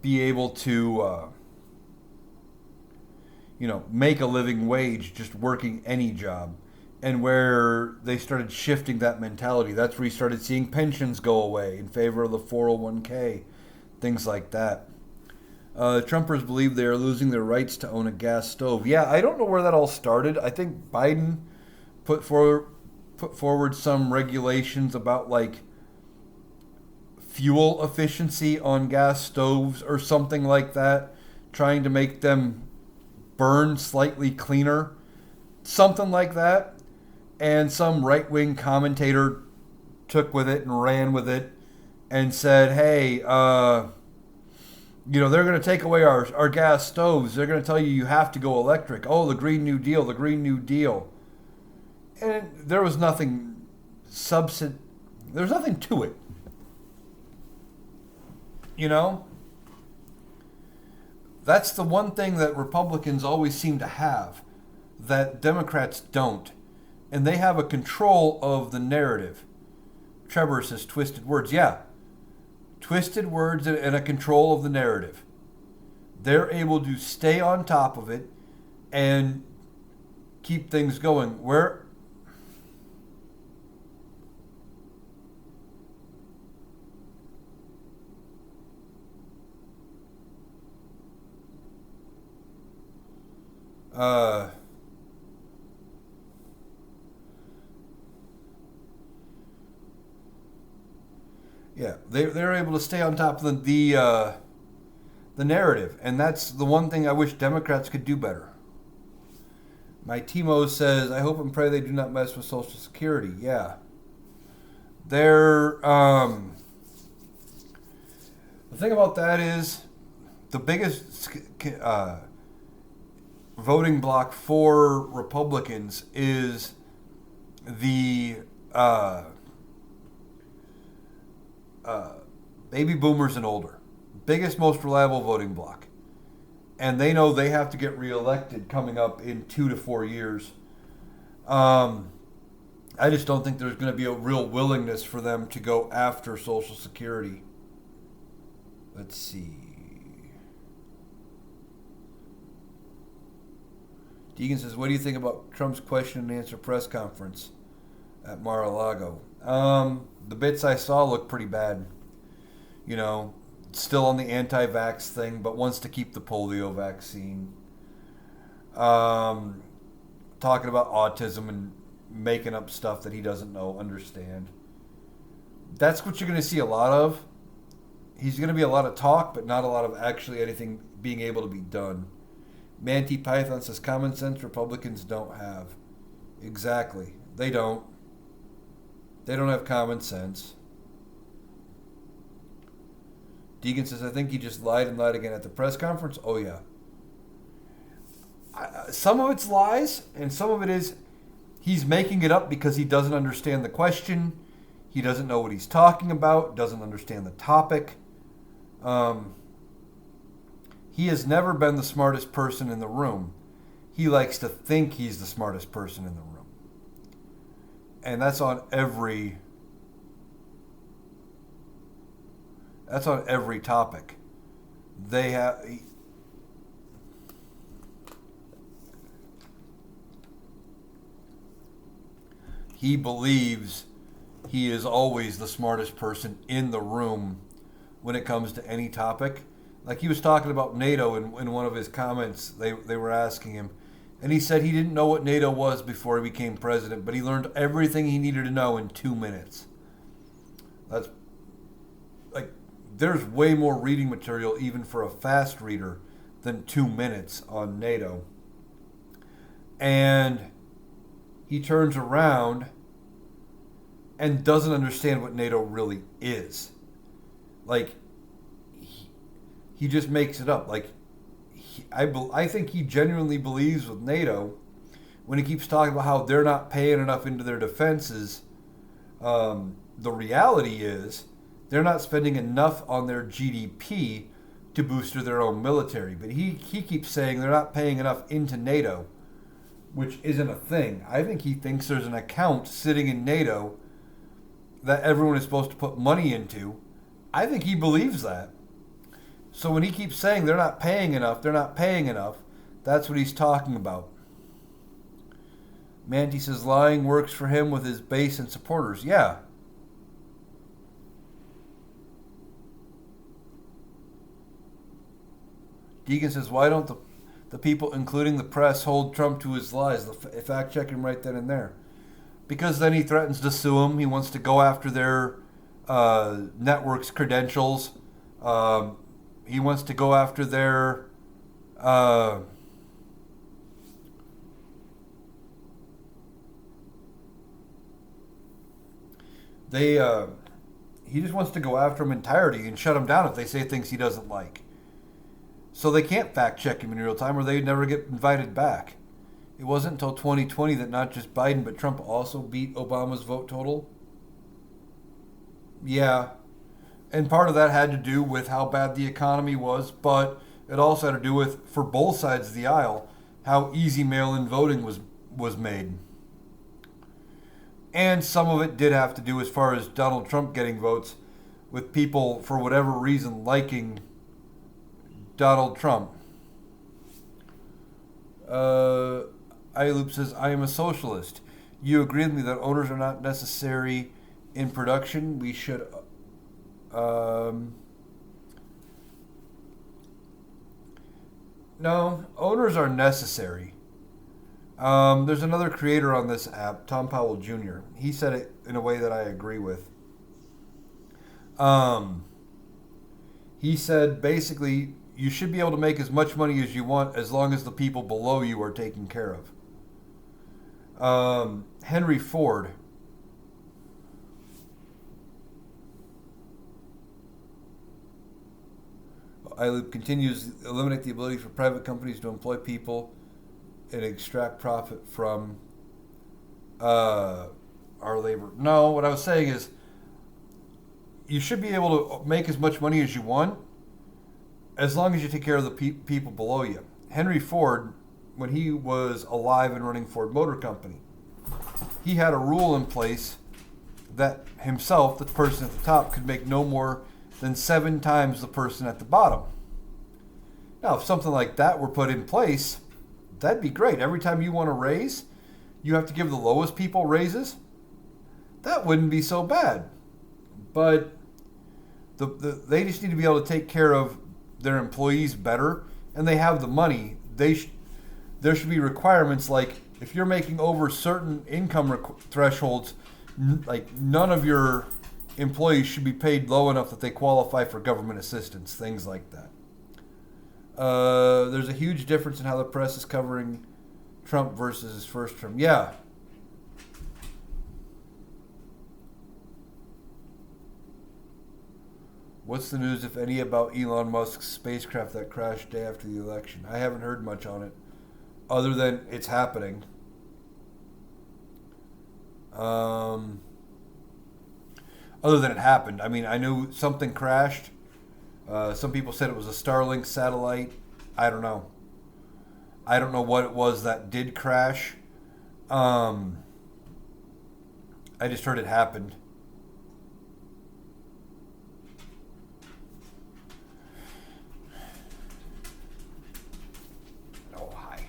be able to make a living wage just working any job. And where they started shifting that mentality, that's where you started seeing pensions go away in favor of the 401k, things like that. Trumpers believe they are losing their rights to own a gas stove. Yeah, I don't know where that all started. I think Biden put forward some regulations about like fuel efficiency on gas stoves or something like that, trying to make them burn slightly cleaner, something like that. and some right wing commentator took with it and ran with it and said, hey, they're going to take away our gas stoves. They're going to tell you you have to go electric. Oh, the Green New Deal, the Green New Deal. And there was nothing there's nothing to it. That's the one thing that Republicans always seem to have that Democrats don't. And they have a control of the narrative. Trevor says twisted words. Yeah. Twisted words and a control of the narrative. They're able to stay on top of it and keep things going. Where yeah, they're able to stay on top of the narrative, and that's the one thing I wish Democrats could do better. My Timo says, I hope and pray they do not mess with Social Security. Yeah. The thing about that is the biggest voting block for Republicans is the baby boomers and older. Biggest, most reliable voting block. And they know they have to get reelected coming up in 2 to 4 years. I just don't think there's going to be a real willingness for them to go after Social Security. Let's see. Deegan says, what do you think about Trump's question and answer press conference at Mar-a-Lago? The bits I saw look pretty bad. Still on the anti-vax thing, but wants to keep the polio vaccine. Talking about autism and making up stuff that he doesn't understand. That's what you're going to see a lot of. He's going to be a lot of talk, but not a lot of actually anything being able to be done. Manti Python says, common sense Republicans don't have. Exactly. They don't. They don't have common sense. Deegan says, I think he just lied and lied again at the press conference. Oh, yeah. Some of it's lies, and some of it is he's making it up because he doesn't understand the question. He doesn't know what he's talking about, doesn't understand the topic. He has never been the smartest person in the room. He likes to think he's the smartest person in the room. And that's on every topic. He believes he is always the smartest person in the room when it comes to any topic. Like he was talking about NATO in one of his comments, they were asking him, and he said he didn't know what NATO was before he became president, but he learned everything he needed to know in 2 minutes. That's like, there's way more reading material even for a fast reader than 2 minutes on NATO. And he turns around and doesn't understand what NATO really is. Like, he just makes it up. Like, I think he genuinely believes with NATO when he keeps talking about how they're not paying enough into their defenses. The reality is they're not spending enough on their GDP to boost their own military. But he keeps saying they're not paying enough into NATO, which isn't a thing. I think he thinks there's an account sitting in NATO that everyone is supposed to put money into. I think he believes that. So when he keeps saying they're not paying enough, that's what he's talking about. Manti says lying works for him with his base and supporters. Yeah. Deegan says, why don't the people, including the press, hold Trump to his lies? Fact check him right then and there. Because then he threatens to sue him. He wants to go after their network's credentials. He wants to go after their They he just wants to go after them entirety and shut them down if they say things he doesn't like. So they can't fact check him in real time or they'd never get invited back. It wasn't until 2020 that not just Biden but Trump also beat Obama's vote total. Yeah. And part of that had to do with how bad the economy was, but it also had to do with, for both sides of the aisle, how easy mail-in voting was made. And some of it did have to do, as far as Donald Trump getting votes, with people, for whatever reason, liking Donald Trump. iLoop says, I am a socialist. You agree with me that owners are not necessary in production? We should... no, owners are necessary. There's another creator on this app, Tom Powell Jr. He said it in a way that I agree with. He said basically you should be able to make as much money as you want as long as the people below you are taken care of. Henry Ford. iLoop continues, eliminate the ability for private companies to employ people and extract profit from our labor. No, what I was saying is you should be able to make as much money as you want as long as you take care of the people below you. Henry Ford, when he was alive and running Ford Motor Company, he had a rule in place that himself, the person at the top, could make no more than 7 times the person at the bottom. Now, if something like that were put in place, that'd be great. Every time you want to raise, you have to give the lowest people raises. That wouldn't be so bad. But they just need to be able to take care of their employees better, and they have the money. There should be requirements like if you're making over certain income thresholds, like none of your employees should be paid low enough that they qualify for government assistance, things like that. There's a huge difference in how the press is covering Trump versus his first term. Yeah. What's the news, if any, about Elon Musk's spacecraft that crashed day after the election? I haven't heard much on it, other than it's happening. Other than it happened. I mean, I knew something crashed. Some people said it was a Starlink satellite. I don't know. I don't know what it was that did crash. I just heard it happened. Oh, hi.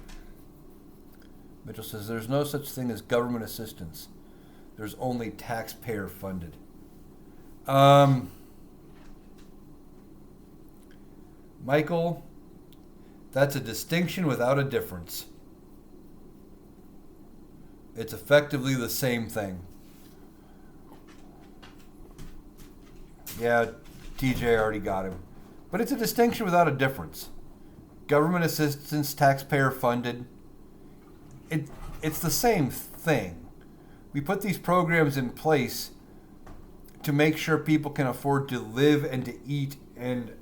Mitchell says, there's no such thing as government assistance. There's only taxpayer funded. Michael, that's a distinction without a difference. It's effectively the same thing. Yeah, TJ already got him. But it's a distinction without a difference. Government assistance, taxpayer funded. It's the same thing. We put these programs in place to make sure people can afford to live and to eat and,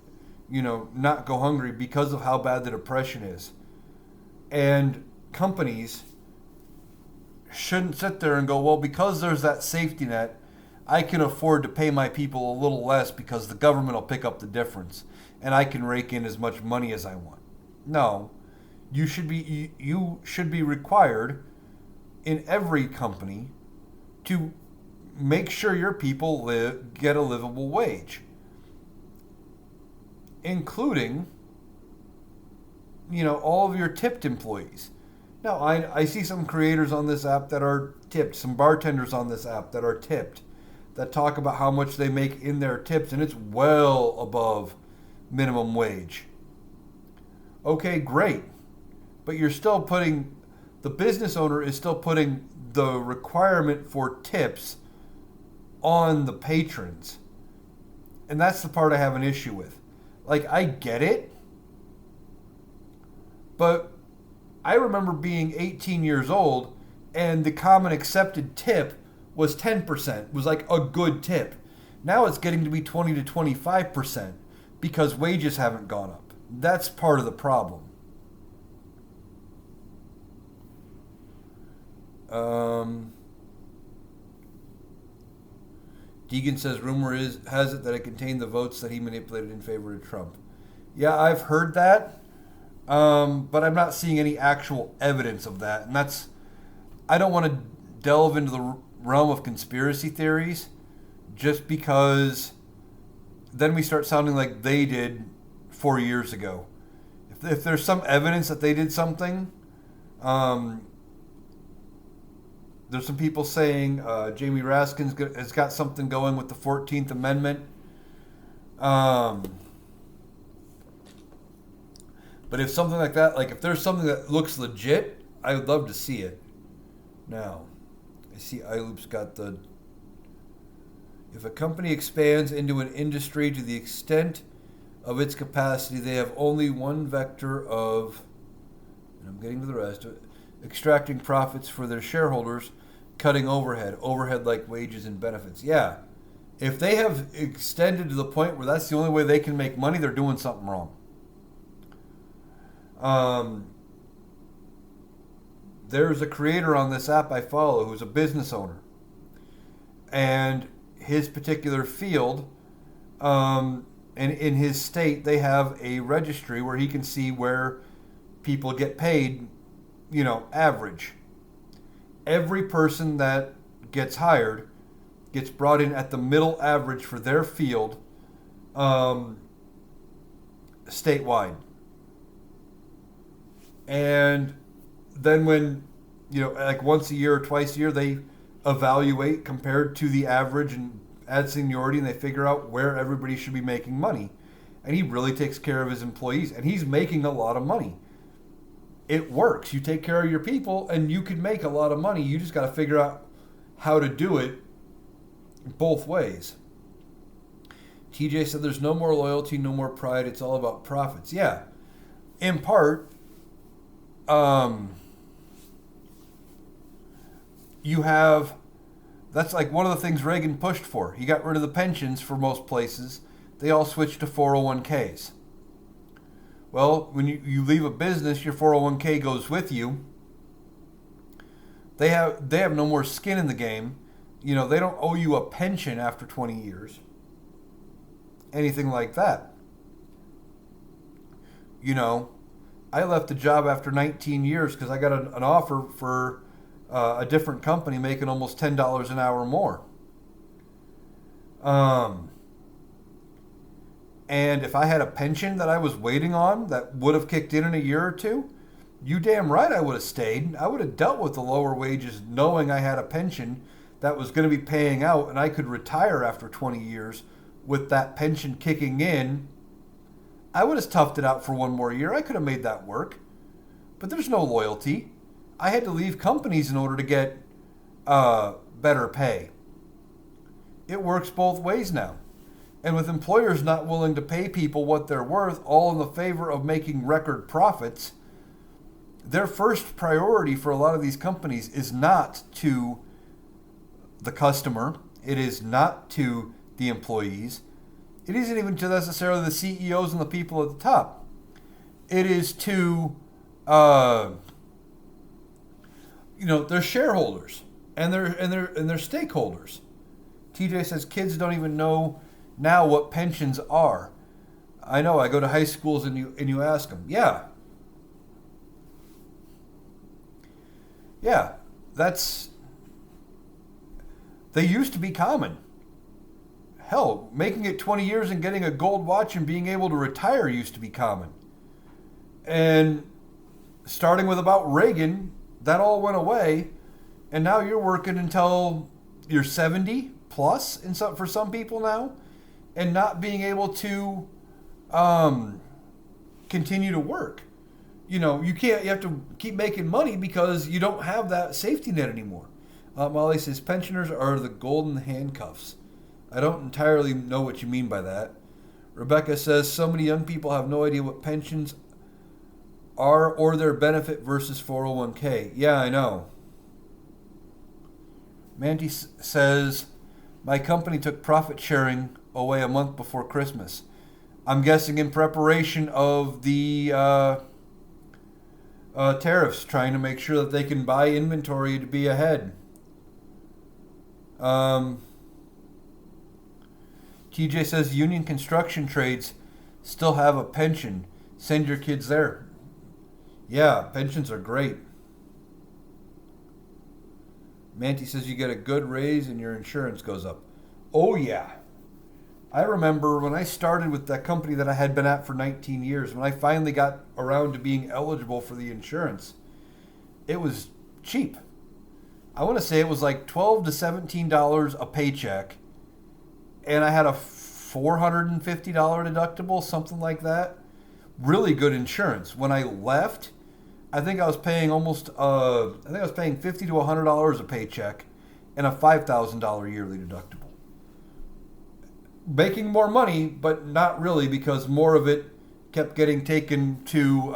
not go hungry because of how bad the depression is. And companies shouldn't sit there and go, well, because there's that safety net, I can afford to pay my people a little less because the government will pick up the difference and I can rake in as much money as I want. No, you should be required in every company to make sure your people get a livable wage, including, all of your tipped employees. Now, I see some creators on this app that are tipped, some bartenders on this app that are tipped, that talk about how much they make in their tips, and it's well above minimum wage. Okay, great. But you're still the business owner is still putting the requirement for tips on the patrons. And that's the part I have an issue with. Like, I get it, but I remember being 18 years old and the common accepted tip was 10%, was like a good tip. Now it's getting to be 20 to 25% because wages haven't gone up. That's part of the problem. Deegan says rumor has it that it contained the votes that he manipulated in favor of Trump. Yeah, I've heard that, but I'm not seeing any actual evidence of that. And I don't want to delve into the realm of conspiracy theories just because then we start sounding like they did 4 years ago. If there's some evidence that they did something, there's some people saying Jamie Raskin has got something going with the 14th Amendment. But if something like that, like if there's something that looks legit, I would love to see it. Now, I see iLoop's got the... If a company expands into an industry to the extent of its capacity, they have only one vector of, and I'm getting to the rest of it, extracting profits for their shareholders, cutting overhead like wages and benefits. Yeah, if they have extended to the point where that's the only way they can make money, they're doing something wrong. There's a creator on this app I follow who's a business owner, and his particular field, and in his state, they have a registry where he can see where people get paid, average. Every person that gets hired gets brought in at the middle average for their field, statewide. And then when, like once a year or twice a year, they evaluate compared to the average and add seniority, and they figure out where everybody should be making money. And he really takes care of his employees, and he's making a lot of money. It works. You take care of your people, and you can make a lot of money. You just got to figure out how to do it both ways. TJ said there's no more loyalty, no more pride. It's all about profits. Yeah, in part, you have... That's like one of the things Reagan pushed for. He got rid of the pensions for most places. They all switched to 401ks. Well, when you leave a business, your 401k goes with you. They have no more skin in the game. They don't owe you a pension after 20 years. Anything like that. I left the job after 19 years because I got an offer for a different company making almost $10 an hour more. And if I had a pension that I was waiting on that would have kicked in a year or two, you damn right I would have stayed. I would have dealt with the lower wages knowing I had a pension that was going to be paying out and I could retire after 20 years with that pension kicking in. I would have toughed it out for one more year. I could have made that work. But there's no loyalty. I had to leave companies in order to get better pay. It works both ways now. And with employers not willing to pay people what they're worth, all in the favor of making record profits, their first priority for a lot of these companies is not to the customer. It is not to the employees. It isn't even to necessarily the CEOs and the people at the top. It is to their shareholders and their stakeholders. TJ says kids don't even know now what pensions are. I know. I go to high schools and you ask them. Yeah, they used to be common. Hell, making it 20 years and getting a gold watch and being able to retire used to be common. And starting with about Reagan, that all went away, and now you're working until you're 70 plus for some people now, and not being able to continue to work. You have to keep making money because you don't have that safety net anymore. Molly says pensioners are the golden handcuffs. I don't entirely know what you mean by that. Rebecca says so many young people have no idea what pensions are or their benefit versus 401k. Yeah, I know. Mandy says, my company took profit sharing away a month before Christmas. I'm guessing in preparation of the tariffs, trying to make sure that they can buy inventory to be ahead. TJ says union construction trades still have a pension. Send your kids there. Yeah, pensions are great. Manti says you get a good raise and your insurance goes up. Oh yeah. I remember when I started with that company that I had been at for 19 years, when I finally got around to being eligible for the insurance, it was cheap. I want to say it was like $12 to $17 a paycheck, and I had a $450 deductible, something like that. Really good insurance. When I left, I think I was paying $50 to $100 a paycheck and a $5,000 yearly deductible. Making more money, but not really, because more of it kept getting taken to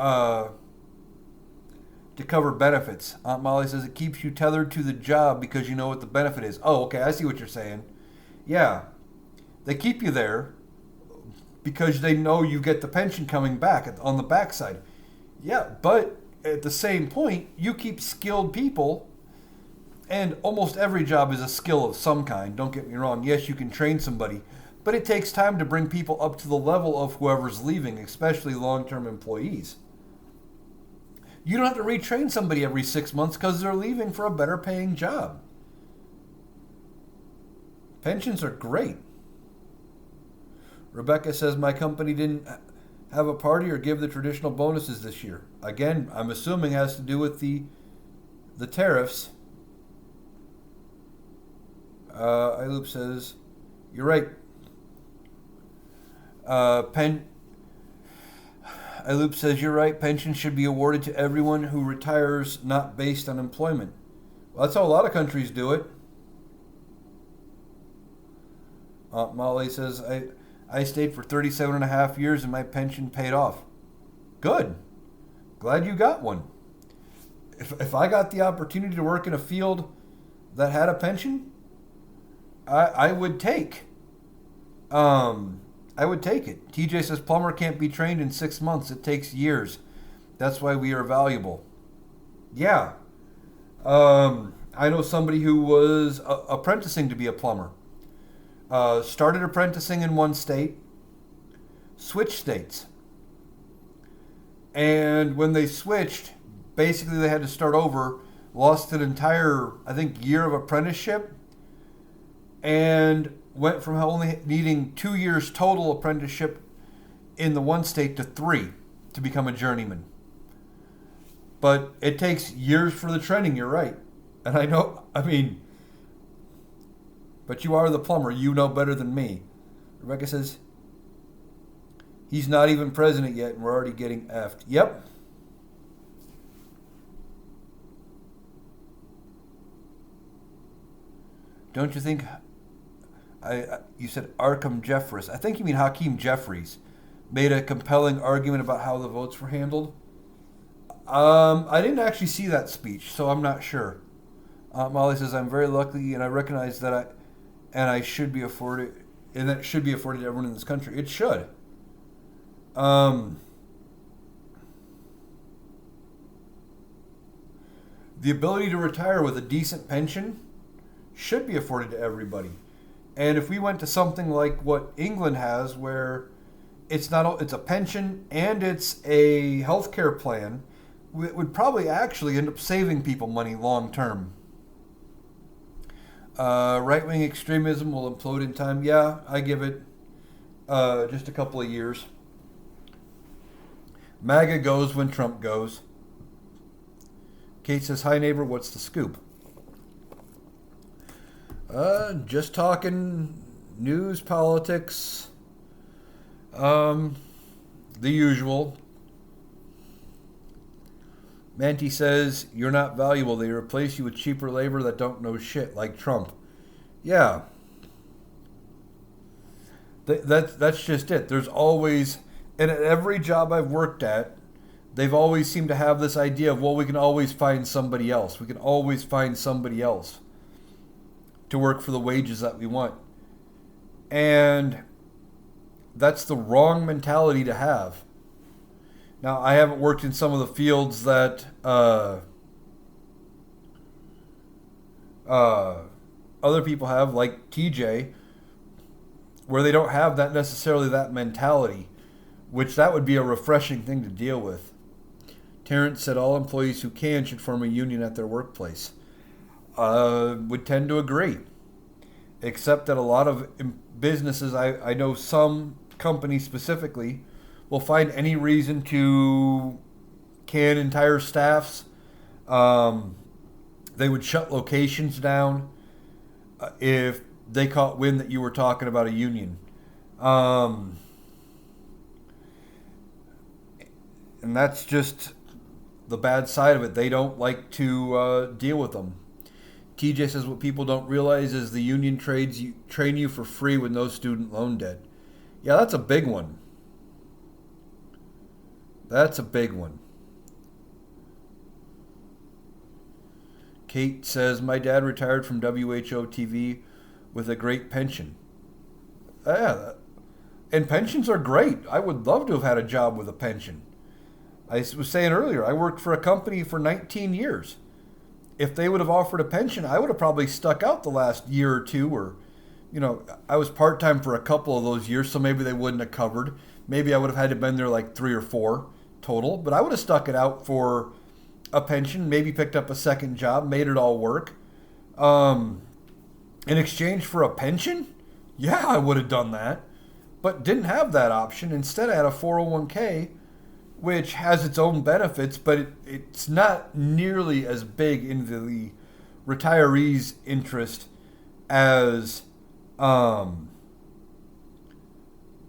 cover benefits. Aunt Molly says it keeps you tethered to the job because you know what the benefit is. Oh, okay, I see what you're saying. Yeah, they keep you there because they know you get the pension coming back on the backside. Yeah, but at the same point, you keep skilled people, and almost every job is a skill of some kind. Don't get me wrong. Yes, you can train somebody, but it takes time to bring people up to the level of whoever's leaving, especially long-term employees. You don't have to retrain somebody every 6 months because they're leaving for a better paying job. Pensions are great. Rebecca says, my company didn't have a party or give the traditional bonuses this year. Again, I'm assuming it has to do with the tariffs. iLoop says, you're right. iLoop says, you're right. Pension should be awarded to everyone who retires, not based on employment. Well, that's how a lot of countries do it. Molly says, I stayed for 37 and a half years and my pension paid off. Good. Glad you got one. If I got the opportunity to work in a field that had a pension, I would take. I would take it. TJ says plumber can't be trained in 6 months. It takes years. That's why we are valuable. Yeah. I know somebody who was apprenticing to be a plumber. Started apprenticing in one state, switched states. And when they switched, basically they had to start over, lost an entire, I think, year of apprenticeship, and went from only needing 2 years total apprenticeship in the one state to 3 to become a journeyman. But it takes years for the training, you're right. And but you are the plumber. You know better than me. Rebecca says, he's not even president yet and we're already getting effed. Yep. Don't you think... you said Arkham Jeffries. I think you mean Hakeem Jeffries made a compelling argument about how the votes were handled. I didn't actually see that speech, so I'm not sure. Molly says, I'm very lucky and I recognize that I should be afforded, and that it should be afforded to everyone in this country. It should. The ability to retire with a decent pension should be afforded to everybody. And if we went to something like what England has, where it's a pension and it's a healthcare plan, it would probably actually end up saving people money long term. Right-wing extremism will implode in time. Yeah, I give it just a couple of years. MAGA goes when Trump goes. Kate says, hi neighbor, what's the scoop? Just talking news, politics, the usual. Manti says, you're not valuable. They replace you with cheaper labor that don't know shit, like Trump. Yeah. That's just it. There's always, and at every job I've worked at, they've always seemed to have this idea of, well, we can always find somebody else. We can always find somebody else. to work for the wages that we want. And that's the wrong mentality to have. Now, I haven't worked in some of the fields that other people have, like TJ, where they don't have that necessarily that mentality, which that would be a refreshing thing to deal with. Terrence said all employees who can should form a union at their workplace. Would tend to agree, except that a lot of businesses, I know some companies specifically, will find any reason to can entire staffs. They would shut locations down if they caught wind that you were talking about a union. And that's just the bad side of it. They don't like to deal with them. TJ says what people don't realize is the union train you for free with no student loan debt. Yeah, that's a big one. That's a big one. Kate says, my dad retired from WHO TV with a great pension. Yeah, and pensions are great. I would love to have had a job with a pension. I was saying earlier, I worked for a company for 19 years. If they would have offered a pension, I would have probably stuck out the last year or two, or, I was part-time for a couple of those years, so maybe they wouldn't have covered. Maybe I would have had to been there like 3 or 4 total, but I would have stuck it out for a pension, maybe picked up a second job, made it all work. In exchange for a pension? Yeah, I would have done that, but didn't have that option. Instead, I had a 401k, which has its own benefits, but it's not nearly as big into the retirees' interest as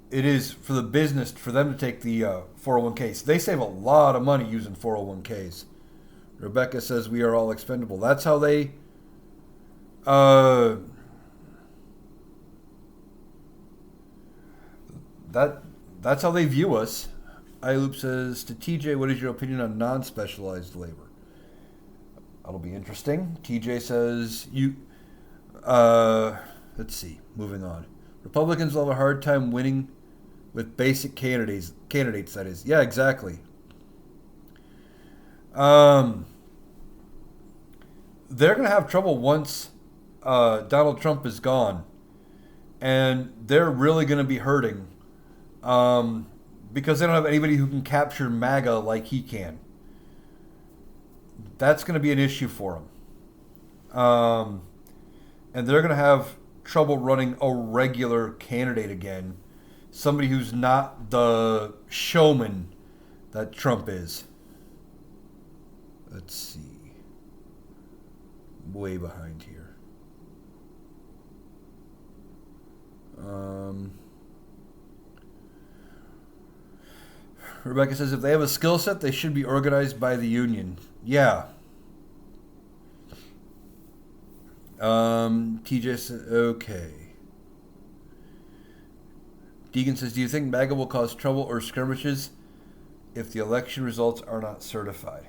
it is for the business, for them to take the 401ks. They save a lot of money using 401ks. Rebecca says we are all expendable. That's how they that's how they view us. iLoop says to TJ, what is your opinion on non-specialized labor? That'll be interesting. TJ says let's see, moving on. Republicans will have a hard time winning with basic candidates that is. Yeah, exactly. They're going to have trouble once Donald Trump is gone. And they're really going to be hurting because they don't have anybody who can capture MAGA like he can. That's going to be an issue for them. And they're going to have trouble running a regular candidate again. Somebody who's not the showman that Trump is. Let's see. Way behind here. Rebecca says if they have a skill set, they should be organized by the union. Yeah. TJ says, okay. Deegan says, do you think MAGA will cause trouble or skirmishes if the election results are not certified?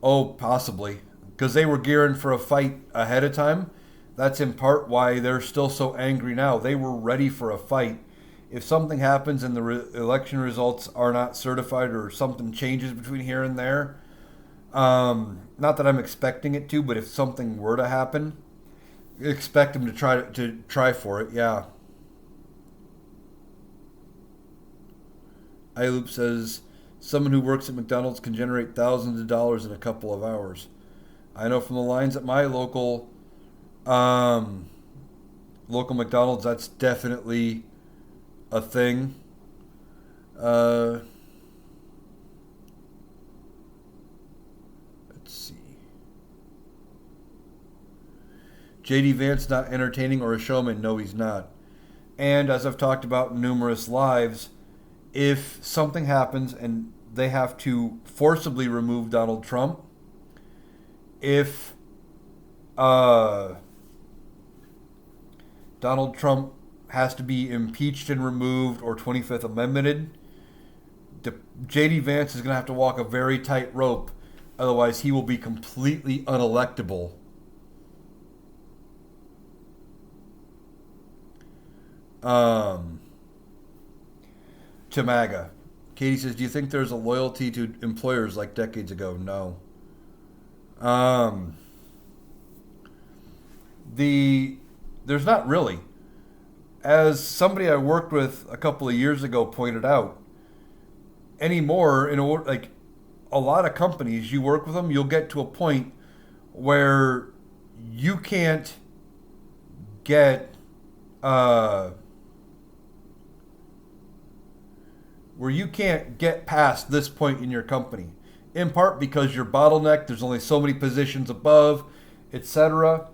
Oh, possibly. Because they were gearing for a fight ahead of time. That's in part why they're still so angry now. They were ready for a fight. If something happens and the election results are not certified or something changes between here and there, not that I'm expecting it to, but if something were to happen, expect them to try for it. Yeah. iLoop says someone who works at McDonald's can generate thousands of dollars in a couple of hours. I know from the lines at my local McDonald's, that's definitely a thing. Let's see. J.D. Vance not entertaining or a showman? No, he's not. And as I've talked about in numerous lives, if something happens and they have to forcibly remove Donald Trump, if Donald Trump has to be impeached and removed or 25th Amendmented, J.D. Vance is going to have to walk a very tight rope. Otherwise, he will be completely unelectable. um, to MAGA. Katie says, do you think there's a loyalty to employers like decades ago? No. There's not really. As somebody I worked with a couple of years ago pointed out, anymore, like a lot of companies, you work with them, you'll get to a point where you can't get past this point in your company, in part because you're bottlenecked, there's only so many positions above, etc.,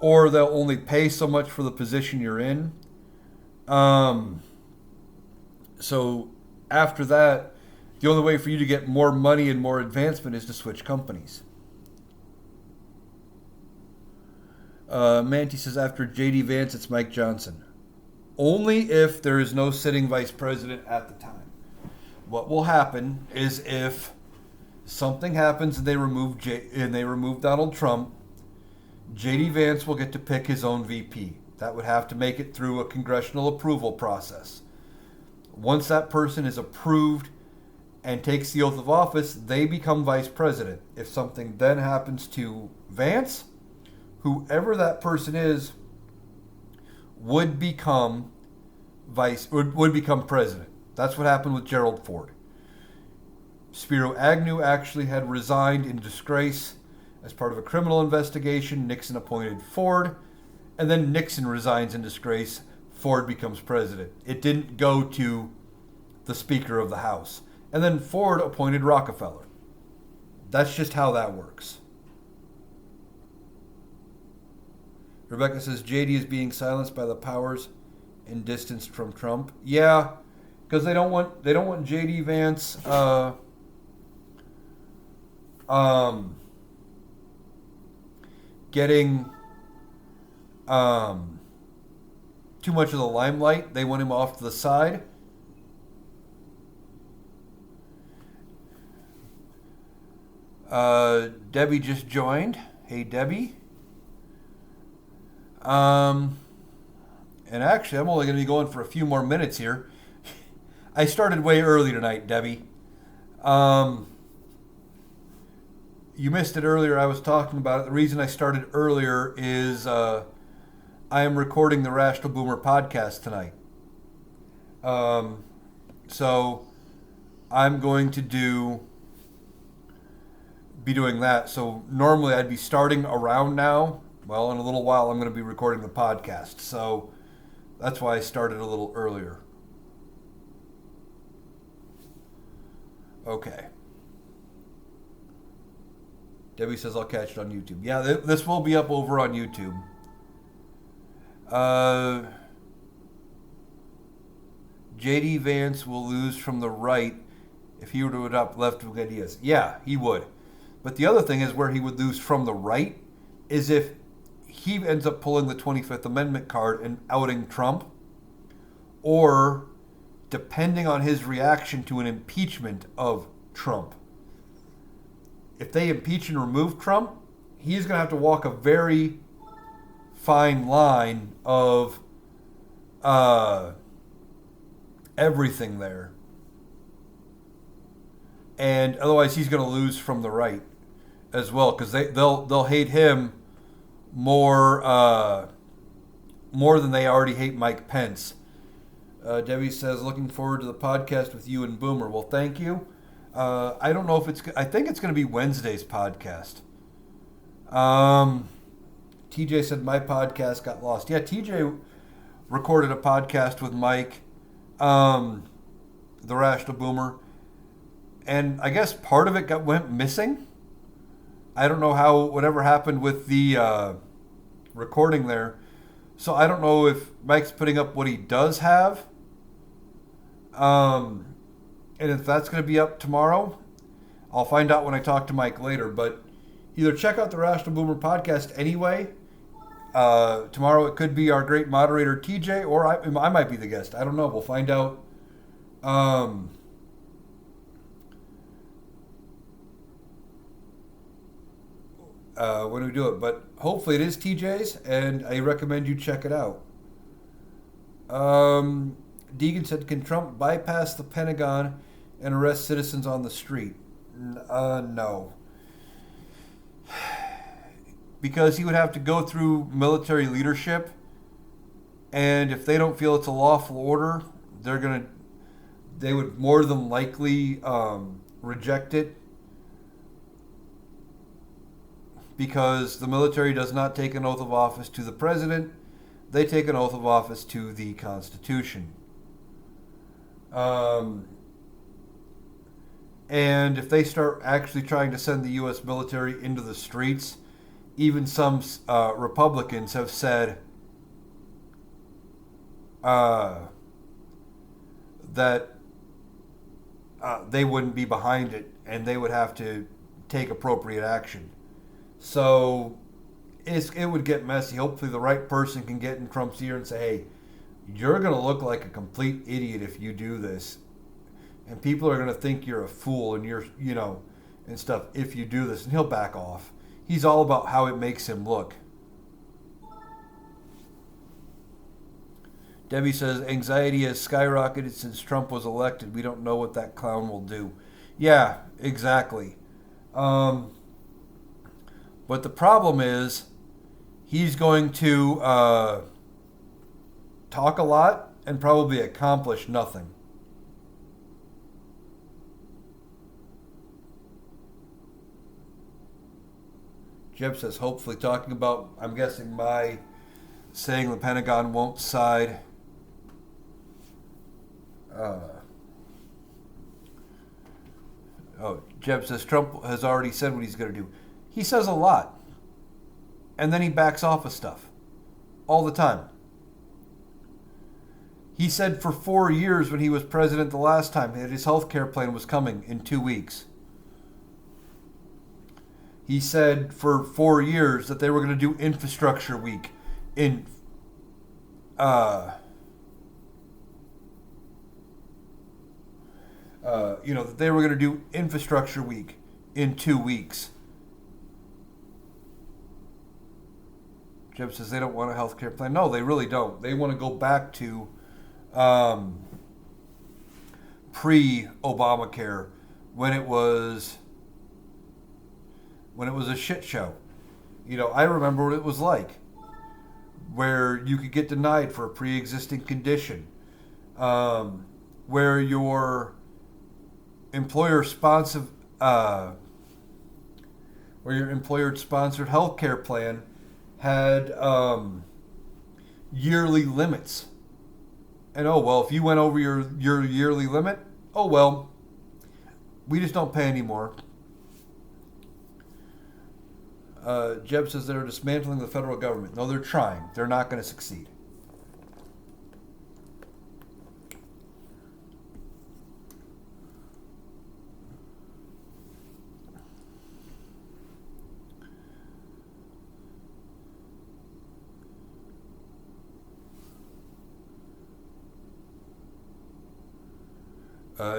or they'll only pay so much for the position you're in. So after that, the only way for you to get more money and more advancement is to switch companies. Manti says, after J.D. Vance, it's Mike Johnson. Only if there is no sitting vice president at the time. What will happen is if something happens and they remove Donald Trump, J.D. Vance will get to pick his own VP. That would have to make it through a congressional approval process. Once that person is approved and takes the oath of office, they become vice president. If something then happens to Vance, whoever that person is would become president. That's what happened with Gerald Ford. Spiro Agnew actually had resigned in disgrace as part of a criminal investigation. Nixon appointed Ford, and then Nixon resigns in disgrace. Ford becomes president. It didn't go to the Speaker of the House. And then Ford appointed Rockefeller. That's just how that works. Rebecca says, JD is being silenced by the powers and distanced from Trump. Yeah, because they don't want JD Vance getting too much of the limelight. They want him off to the side. Debbie just joined. Hey, Debbie. And actually, I'm only going to be going for a few more minutes here. I started way early tonight, Debbie. You missed it earlier. I was talking about it. The reason I started earlier is I am recording the Rational Boomer podcast tonight. So I'm going to be doing that. So normally I'd be starting around now. Well, in a little while I'm going to be recording the podcast. So that's why I started a little earlier. Okay. Debbie says I'll catch it on YouTube. Yeah, this will be up over on YouTube. J.D. Vance will lose from the right if he were to adopt left-wing ideas. Yeah, he would. But the other thing is where he would lose from the right is if he ends up pulling the 25th Amendment card and outing Trump, or depending on his reaction to an impeachment of Trump. If they impeach and remove Trump, he's going to have to walk a very fine line of everything there. And otherwise he's going to lose from the right as well, because they'll hate him more than they already hate Mike Pence. Debbie says, looking forward to the podcast with you and Boomer. Well, thank you. I don't know if I think it's going to be Wednesday's podcast. TJ said my podcast got lost. Yeah, TJ recorded a podcast with Mike, the Rational Boomer, and I guess part of it went missing. I don't know whatever happened with the recording there. So I don't know if Mike's putting up what he does have. And if that's going to be up tomorrow, I'll find out when I talk to Mike later. But either check out the Rational Boomer podcast anyway. Tomorrow it could be our great moderator TJ, or I might be the guest. I don't know. We'll find out. When we do it. But hopefully it is TJ's, and I recommend you check it out. Um, Deegan said, "Can Trump bypass the Pentagon and arrest citizens on the street?" No, because he would have to go through military leadership, and if they don't feel it's a lawful order, they would more than likely reject it, because the military does not take an oath of office to the president. They take an oath of office to the Constitution. Um, and if they start actually trying to send the U.S. military into the streets, even some Republicans have said uh, that they wouldn't be behind it and they would have to take appropriate action. So it would get messy. Hopefully, the right person can get in Trump's ear and say, "Hey, you're going to look like a complete idiot if you do this, and people are going to think you're a fool and and stuff if you do this." And he'll back off. He's all about how it makes him look. Debbie says, "Anxiety has skyrocketed since Trump was elected. We don't know what that clown will do." Yeah, exactly. Um, but the problem is, he's going to talk a lot and probably accomplish nothing. Jeb says, hopefully, talking about, I'm guessing, my saying the Pentagon won't side. Uh, Jeb says, Trump has already said what he's going to do. He says a lot, and then he backs off of stuff all the time. He said for 4 years when he was president the last time that his health care plan was coming in 2 weeks. He said for 4 years that they were going to do infrastructure week in that they were going to do infrastructure week in 2 weeks. Jeb says they don't want a health care plan. No, they really don't. They want to go back to pre-Obamacare when it was a shit show. I remember what it was like, where you could get denied for a pre-existing condition, where your employer-sponsored health care plan had yearly limits. And if you went over your yearly limit, we just don't pay anymore. Jeb says they're dismantling the federal government. No, they're trying. They're not going to succeed.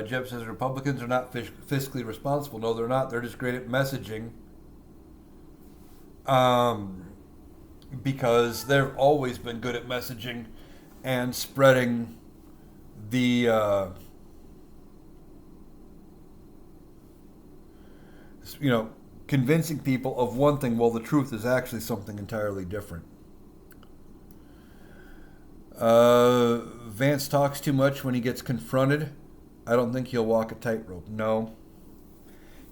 Jeb says Republicans are not fiscally responsible. No, they're not. They're just great at messaging. Because they've always been good at messaging and spreading the convincing people of one thing while the truth is actually something entirely different. Vance talks too much when he gets confronted. I don't think he'll walk a tightrope. No.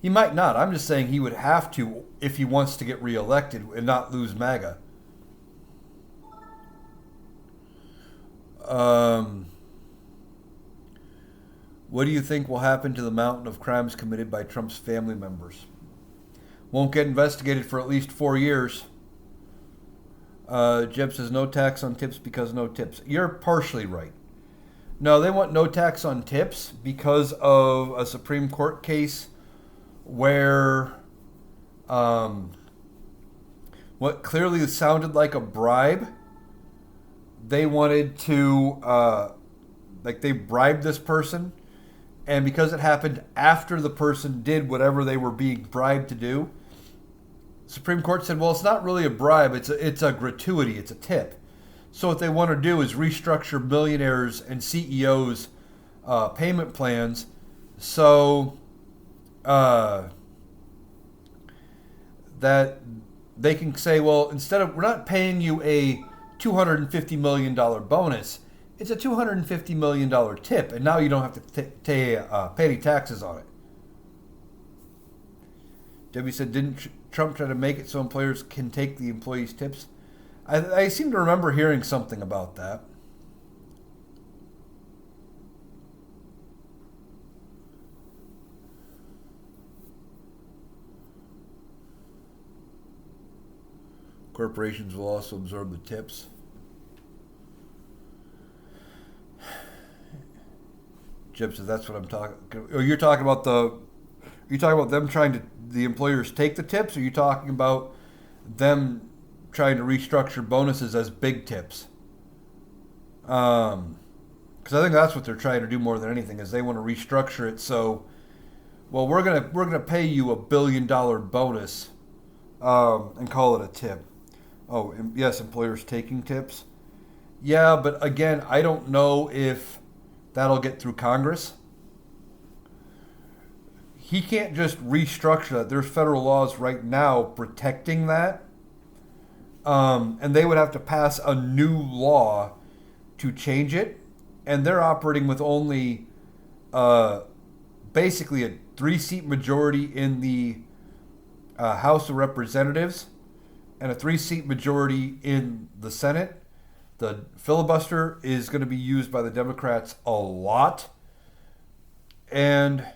He might not. I'm just saying he would have to if he wants to get reelected and not lose MAGA. What do you think will happen to the mountain of crimes committed by Trump's family members? Won't get investigated for at least 4 years. Jeb says no tax on tips because no tips. You're partially right. No, they want no tax on tips because of a Supreme Court case where what clearly sounded like a bribe, they wanted to, they bribed this person, and because it happened after the person did whatever they were being bribed to do, Supreme Court said, well, it's not really a bribe, it's a gratuity, it's a tip. So what they want to do is restructure millionaires and CEOs' payment plans so that they can say, well, instead of, we're not paying you a $250 million bonus, it's a $250 million tip, and now you don't have to pay any taxes on it. Debbie said, didn't Trump try to make it so employers can take the employees' tips? I seem to remember hearing something about that. Corporations will also absorb the tips. Jib said, that's what I'm talking. You're talking about them trying to, the employers take the tips, or are you talking about them trying to restructure bonuses as big tips? Because I think that's what they're trying to do more than anything, is they want to restructure it so, well, we're gonna pay you $1 billion bonus, and call it a tip. Oh, yes, employers taking tips. Yeah, but again, I don't know if that'll get through Congress. He can't just restructure that. There's federal laws right now protecting that. And they would have to pass a new law to change it. And they're operating with only basically a 3-seat majority in the House of Representatives and a 3-seat majority in the Senate. The filibuster is going to be used by the Democrats a lot. And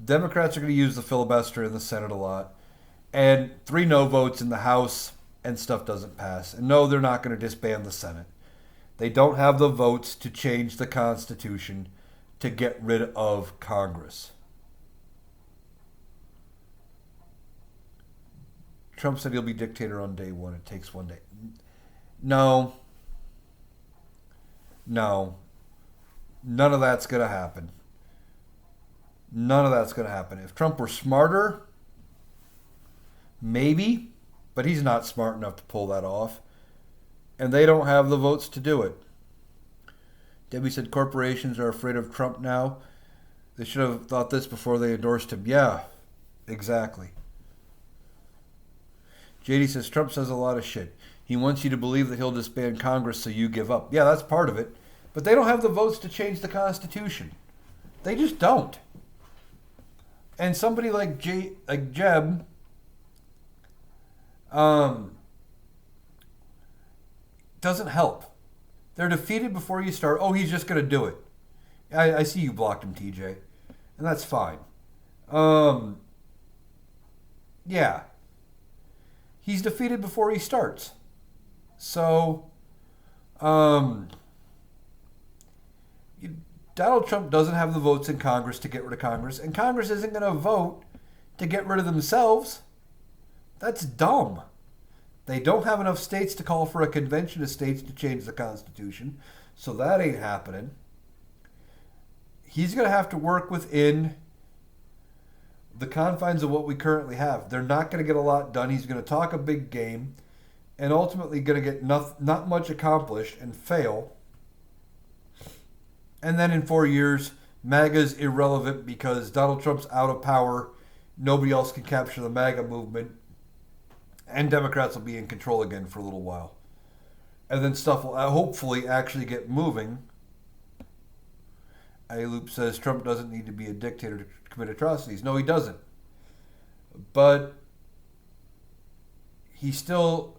Democrats are going to use the filibuster in the Senate a lot. And 3 no votes in the House and stuff doesn't pass. And no, they're not going to disband the Senate. They don't have the votes to change the Constitution to get rid of Congress. Trump said he'll be dictator on day one. It takes one day. No. None of that's going to happen. None of that's going to happen. If Trump were smarter, maybe, but he's not smart enough to pull that off. And they don't have the votes to do it. Debbie said corporations are afraid of Trump now. They should have thought this before they endorsed him. Yeah, exactly. JD says Trump says a lot of shit. He wants you to believe that he'll disband Congress so you give up. Yeah, that's part of it. But they don't have the votes to change the Constitution. They just don't. And somebody like Jeb, doesn't help. They're defeated before you start. Oh, he's just going to do it. I see you blocked him, TJ. And that's fine. Yeah. He's defeated before he starts. So, Donald Trump doesn't have the votes in Congress to get rid of Congress, and Congress isn't going to vote to get rid of themselves. That's dumb. They don't have enough states to call for a convention of states to change the Constitution, so that ain't happening. He's going to have to work within the confines of what we currently have. They're not going to get a lot done. He's going to talk a big game and ultimately going to get not much accomplished and fail. And then in 4 years, MAGA's irrelevant because Donald Trump's out of power. Nobody else can capture the MAGA movement. And Democrats will be in control again for a little while. And then stuff will hopefully actually get moving. Loop says Trump doesn't need to be a dictator to commit atrocities. No, he doesn't. But he's still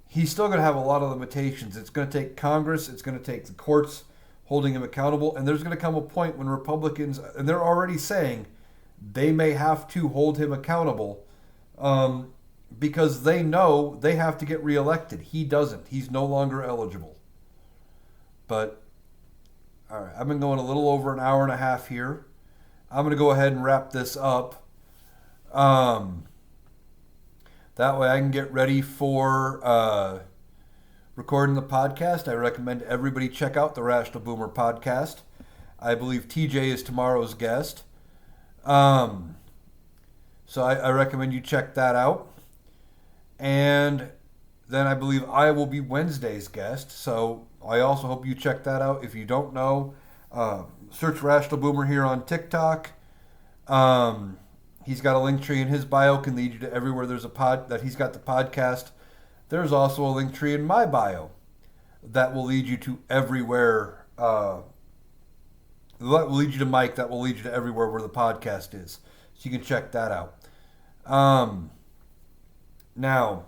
going to have a lot of limitations. It's going to take Congress. It's going to take the courts holding him accountable. And there's going to come a point when Republicans, and they're already saying, they may have to hold him accountable because they know they have to get reelected. He doesn't. He's no longer eligible. But, all right, I've been going a little over an hour and a half here. I'm going to go ahead and wrap this up. That way I can get ready for recording the podcast. I recommend everybody check out the Rational Boomer podcast. I believe TJ is tomorrow's guest. So I recommend you check that out. And then I believe I will be Wednesday's guest. So I also hope you check that out. If you don't know, search Rational Boomer here on TikTok. He's got a link tree in his bio, can lead you to everywhere there's a pod that he's got the podcast. There's also a link tree in my bio that will lead you to everywhere. That will lead you to Mike. That will lead you to everywhere where the podcast is. So you can check that out. Now,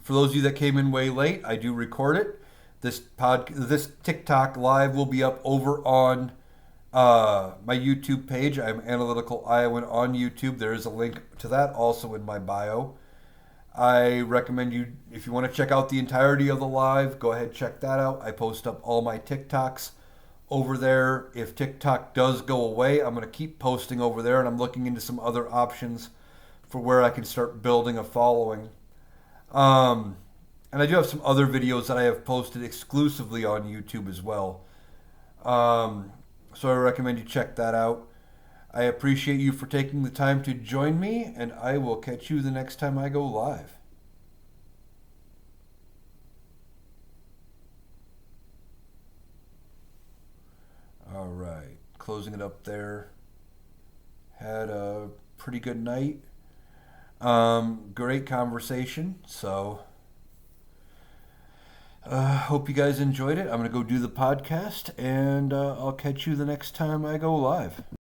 for those of you that came in way late, I do record it. This TikTok live will be up over on my YouTube page. I'm Analytical Iowan on YouTube. There is a link to that also in my bio. I recommend you, if you want to check out the entirety of the live, go ahead, check that out. I post up all my TikToks over there. If TikTok does go away, I'm going to keep posting over there, and I'm looking into some other options for where I can start building a following. And I do have some other videos that I have posted exclusively on YouTube as well. So I recommend you check that out. I appreciate you for taking the time to join me, and I will catch you the next time I go live. All right, closing it up there. Had a pretty good night. Great conversation. So, hope you guys enjoyed it. I'm going to go do the podcast, and I'll catch you the next time I go live.